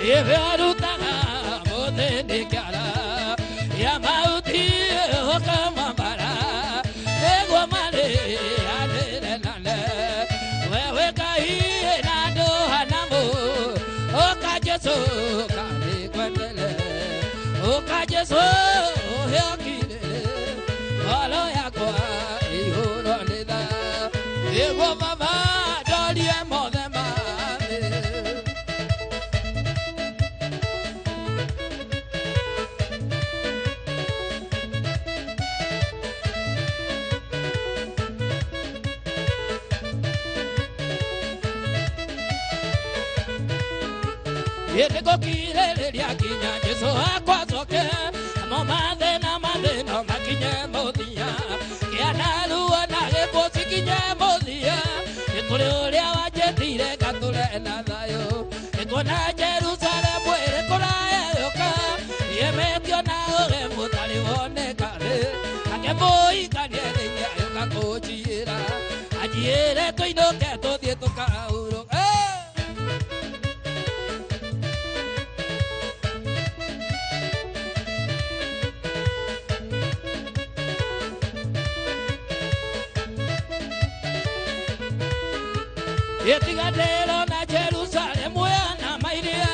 Iverutaga modene kara ya mauti okamambara ego male adere nale wewe kai nado hanamo okajeso kale kwendele okajeso yakire walo yakwa ihoro leda ego mama dolie modema Yetego kile liakinya Jesu akwazoke Momade na mande no makinye modia Kiana luwa na geposi kinye modia Ekule ulia wajetire katule na dayo Ekona Jerusalem wele kora yoka Yemekyo na oge mutali wone kare Akemo ikanyele nya yoka kochira Ajiere to inoke to dieto kauro Yetigadero na Jerusalem na mairia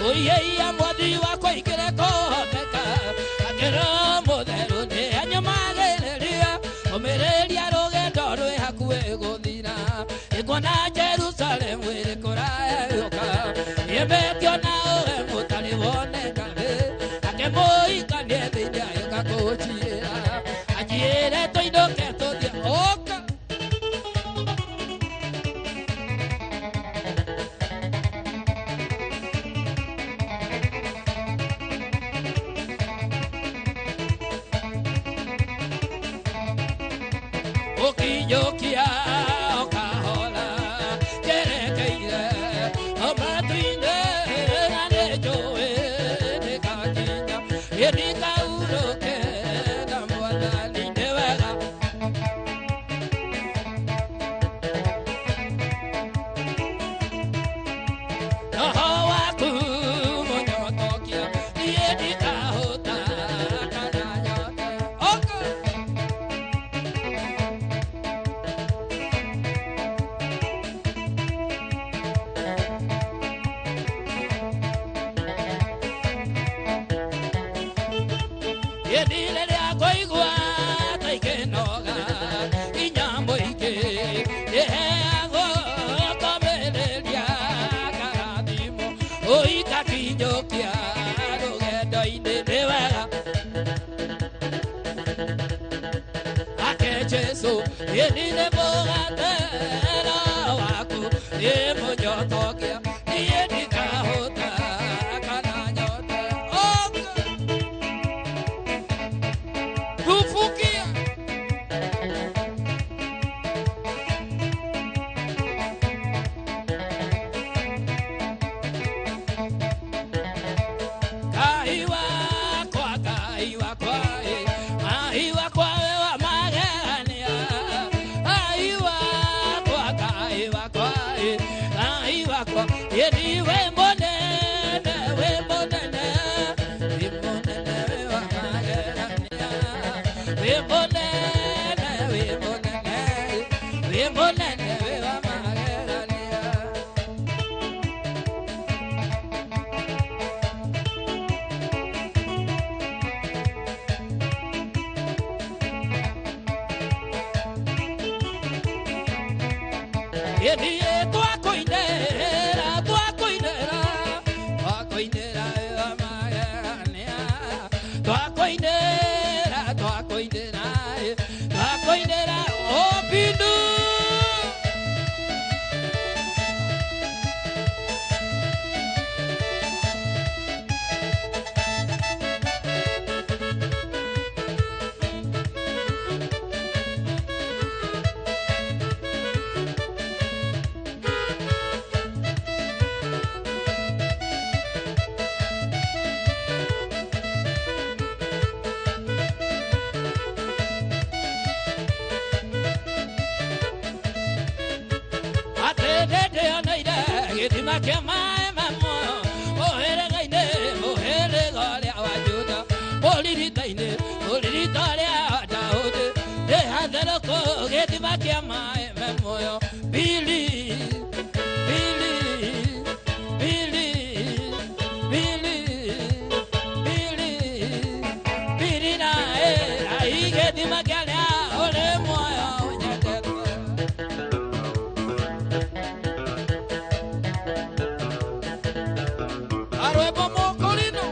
Oye ya mwadi wako ikireko hoteka Akero modero ne anyamageleria Omereria roge dorwe hakue godina Ikona Jerusalem wele koraya yoka Yemekyo na oe mutali wone kare Akemo ikanye dinya yoka kochira Ajiere to inoke to dia oka Yokia okahola kerekeire omatine ane joe de kakinya edika uroke na mwana lindewega ohawaku monyotokia edika hota kananyote oka Jesu, yenine bogatera waku, yemojo tokia, yedika hota kananyote oka. Tufukia. Kaiwa kwa, aiwa kwa wa magania. Yedi we monene, we monene, we monene, we magerania. We monene, we monene, we monene, we magerania. Yedi tua coinera. Ate de de oneida, geti makema mamo, ohere Yedi magalya ole moyo nyatete. Arwebo mokolino.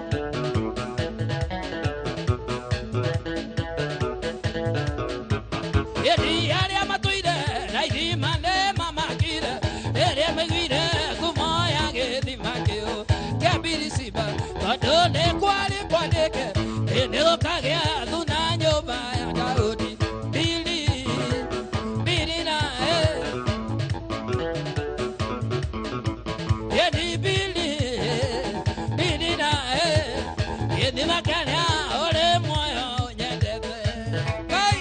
Yedi yari amatuide, naidi mane mama kire. Ere megire kumoya gedi makeo. Kabiri siba, kadone kwali kwadeke. Ene kage aduna nyoba ya Daudi. Bili, bili na Yedi bili, bili na Yedi makanya ole moyo nyedebe. Kai.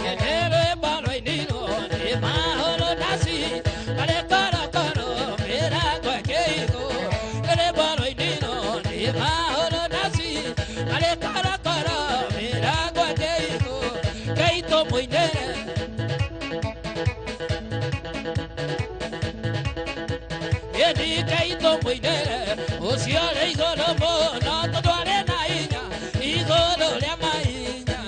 Yedere balo inino, ema holo nasi, ale karo karo, mera kwa keiko. Yedere balo inino, ema holo nasi, ale karo karo, mera kwa keiko. Keito muinere. Yedi keito muinere, osiole igoro mo, no todo arena inya, igoro le mainya.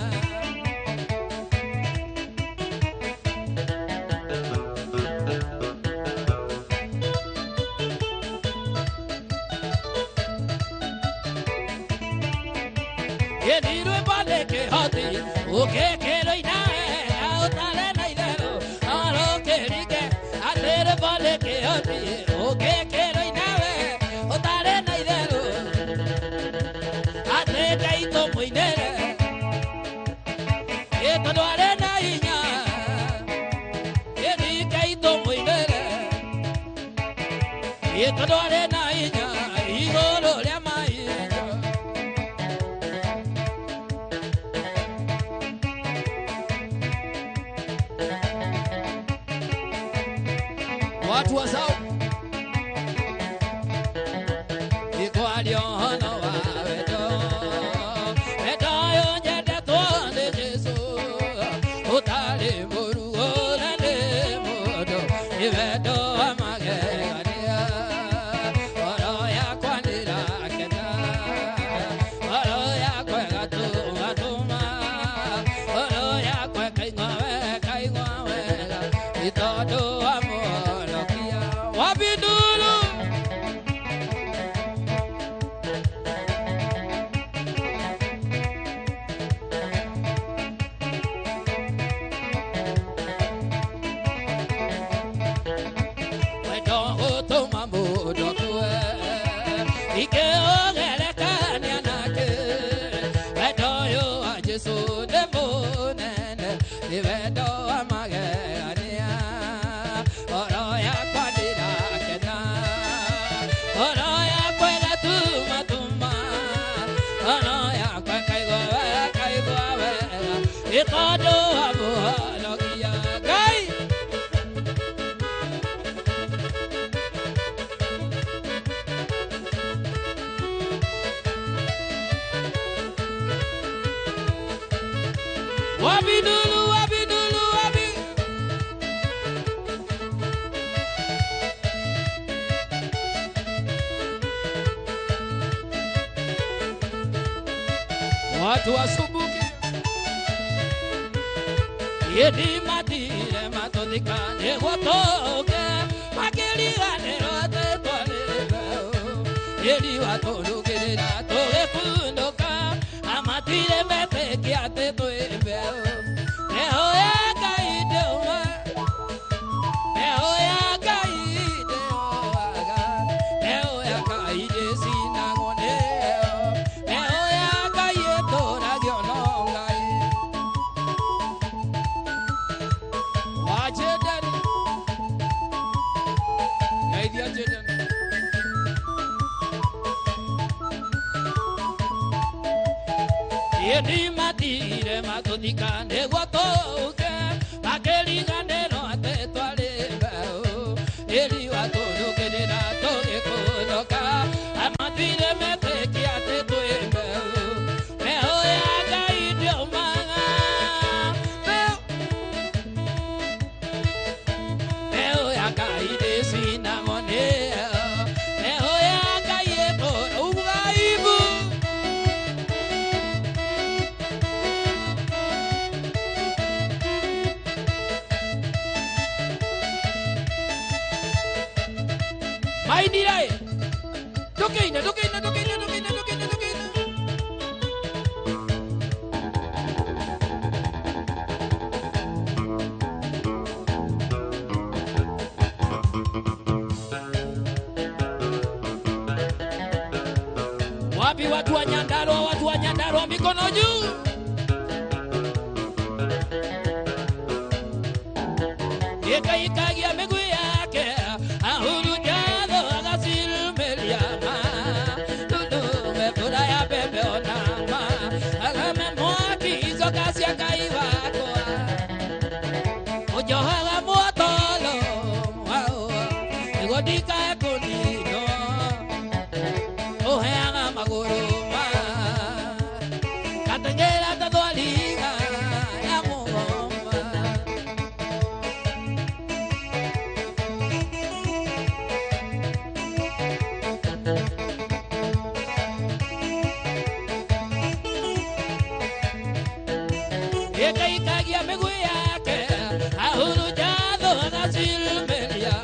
Yediru bale ke hoti, uke kero inae, aotale naidero, aro kerike, atere bale ke hoti, uke kero inae, otale naidero, ate kaito muinere, eto do arena inya, yedi kaito muinere, eto do arena inya, igoro le mainya. Watu wa zao iko aliono wa wedo wedo yonyete tuone Yesu utali muru olane modo iwedo amagania oro ya kwandira kena oro ya kwega tumatuma oro ya kwega kaingwa wega itodo Wabidulu Wedo utuma mudo kue Ike ogele kanya nake Wedo yo a Jesu demo nene Iwedo amage ania Oro ya kwandira kena Oro ya kwela tuma Oro ya kwe kaigwa wela Ikodo abuhalo kia Gai Wabidulu wabidulu wabi Watu wasubuki Yedi matire matodika Negotoke Makiliga nerote toalebeo Yedi watolukirira Toge kundoka Amatire mete kiate toebeo Neho ya kaide uma Neho ya kaide oaga Neho ya kaide sinagoneo Neho ya kaide toragionongai Wajedani Gaidia jedani Yedi matire matodika negotoke Makeliga nero ate toalebeo Yedi watolukirira toge kunoka Amatire mete kiate toebeo Neho ya kaide umanga Mainira. Dokina. Wapi watu wa Nyandarua mikono juu. Ikagia miguu yake ahuru jado agasilumelia tudume fura ya bebe onama agame mwaki izo kasi akaiwako ujohaga muotolo igodika ekunino uheaga maguruma katengera tadwaliga ya mugoma. Ikagia miguu yake ahuru jado agasilumelia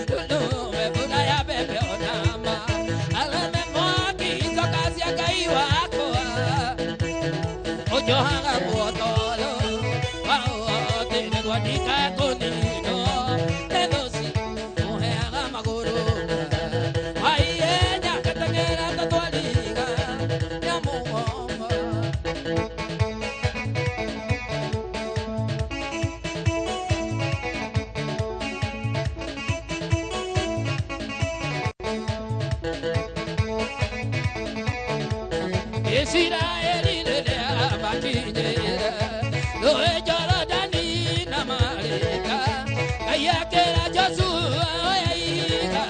tudume fura ya bebe onama alame mwaki izo kasi akaiwako ujohaga muotolo tene gwadika kunino nedosi uheaga maguruma aienya katengera tatwaliga ya mugoma. Israeli le abakinyera lo Jordani na Marika ayakera Joshua oyaika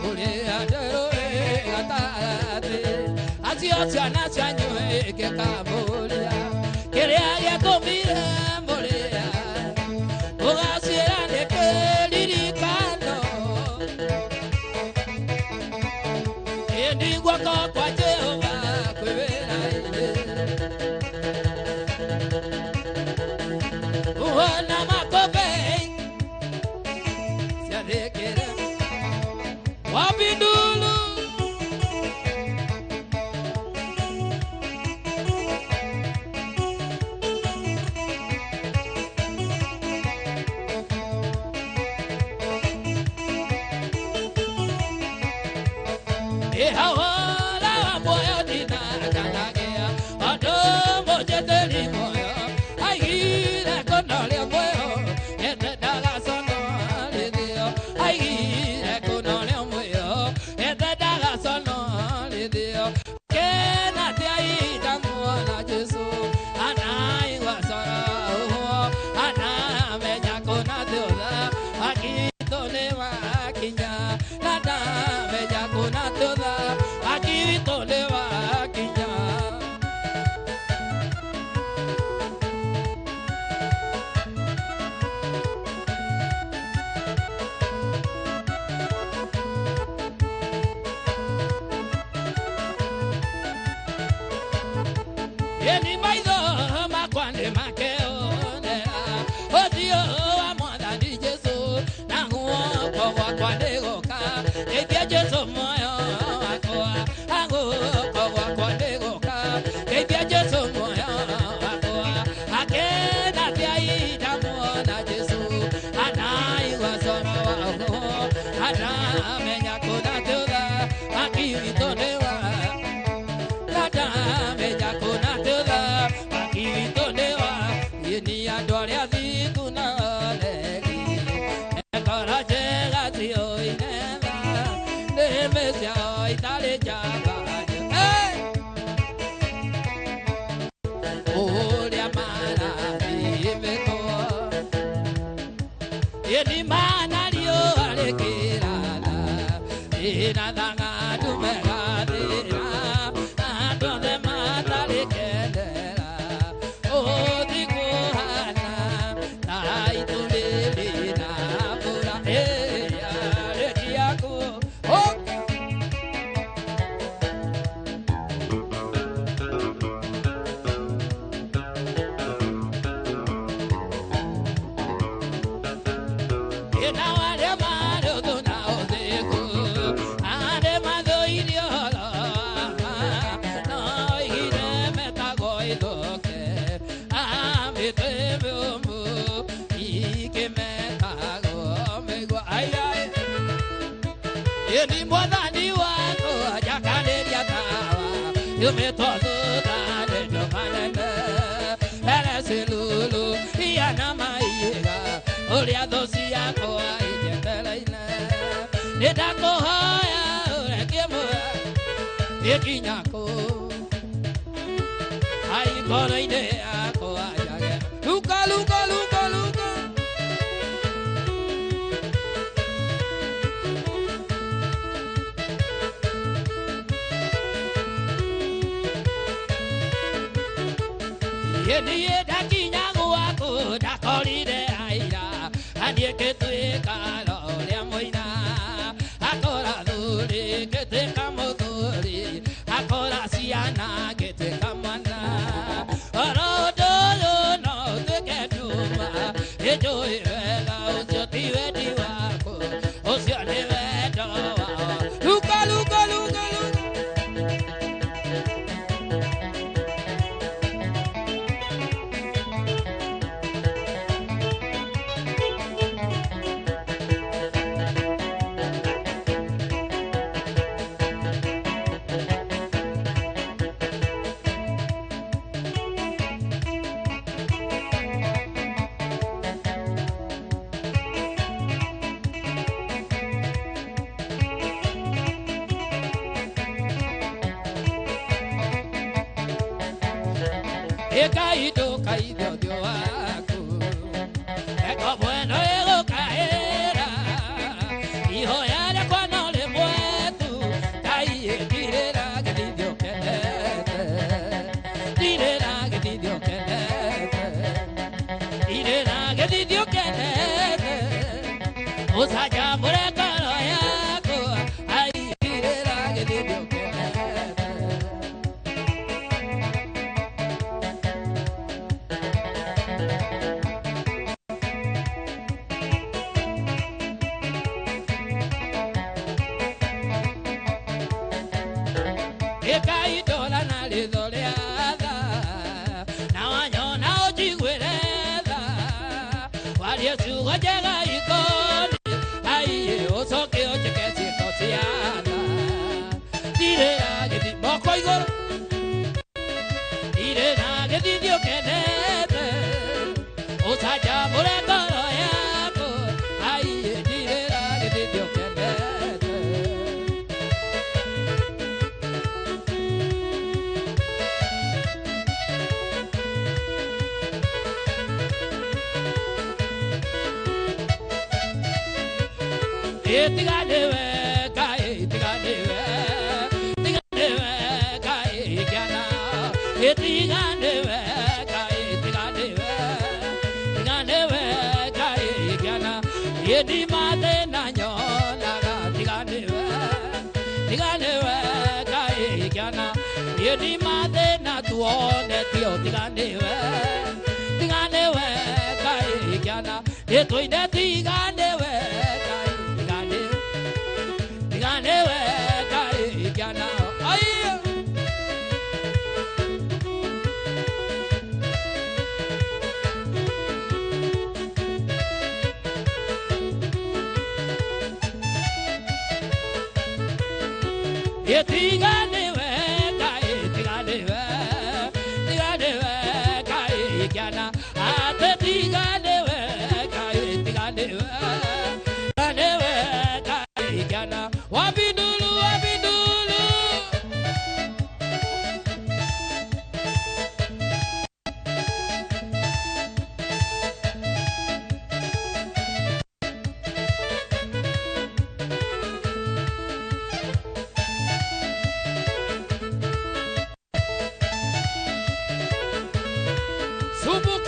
ule adero atate azio na chanyo ke kabolia kerea ya komira molia ogasira de kelirikano endi gwako kwa Jehova kwevera Uwana makope siadekera wapindulu ehawala moyo dina kanagea adomo jeteli moyo aigire konole moyo ete daga sono lidio aigire konole moyo ete daga sono lidio kena tiai tamuana Jesu anai wasara ana menya kona dola akitole wakinya nada menya kona dola akitole wakinya. Eni maido makwande makeonera odio amwanda di Jesu nanguo kwa kwande goka etia Jesu moyo akoa angu kwa kwande goka etia Jesu moyo akoa akena tiai tamuona Jesu anai wasoro wako ana menya kuna toda akivitolewa nada menya kuna toda akivitolewa yeni adore azikuna legi ekara chega tio inela nemesia itale jaba olia mara viveko yeni mana rio alekirala ina danga tumegadira adonde mata lekendera odiguhana taitulilina pura eya lekiako ina wale maro dona odego Eni mwathani wako Jakaleria tawa Yumetozuta Nejo kanene Ele silulu Iyana maiga Ulia dosi yako Ijeteleine Nidako haya Urekimu Ikinyako Aikoro ide yako Ajage Luka luka luka luka Yeni daki nyangu wako dakori de aira anie ketwe kalo le moina akora duri kete kamoduri akora siana kete kamana orodo no te ketuma ejo ega ojoti wedi wako osione wedo luka luka luka Kaido kaido dio aku Eko bueno ego caera Hijo ya de cuando le muerto Caie direra que didio que Direra que didio que Direra que didio que Osa ya mure caro yako Ay direra que didio que Subuka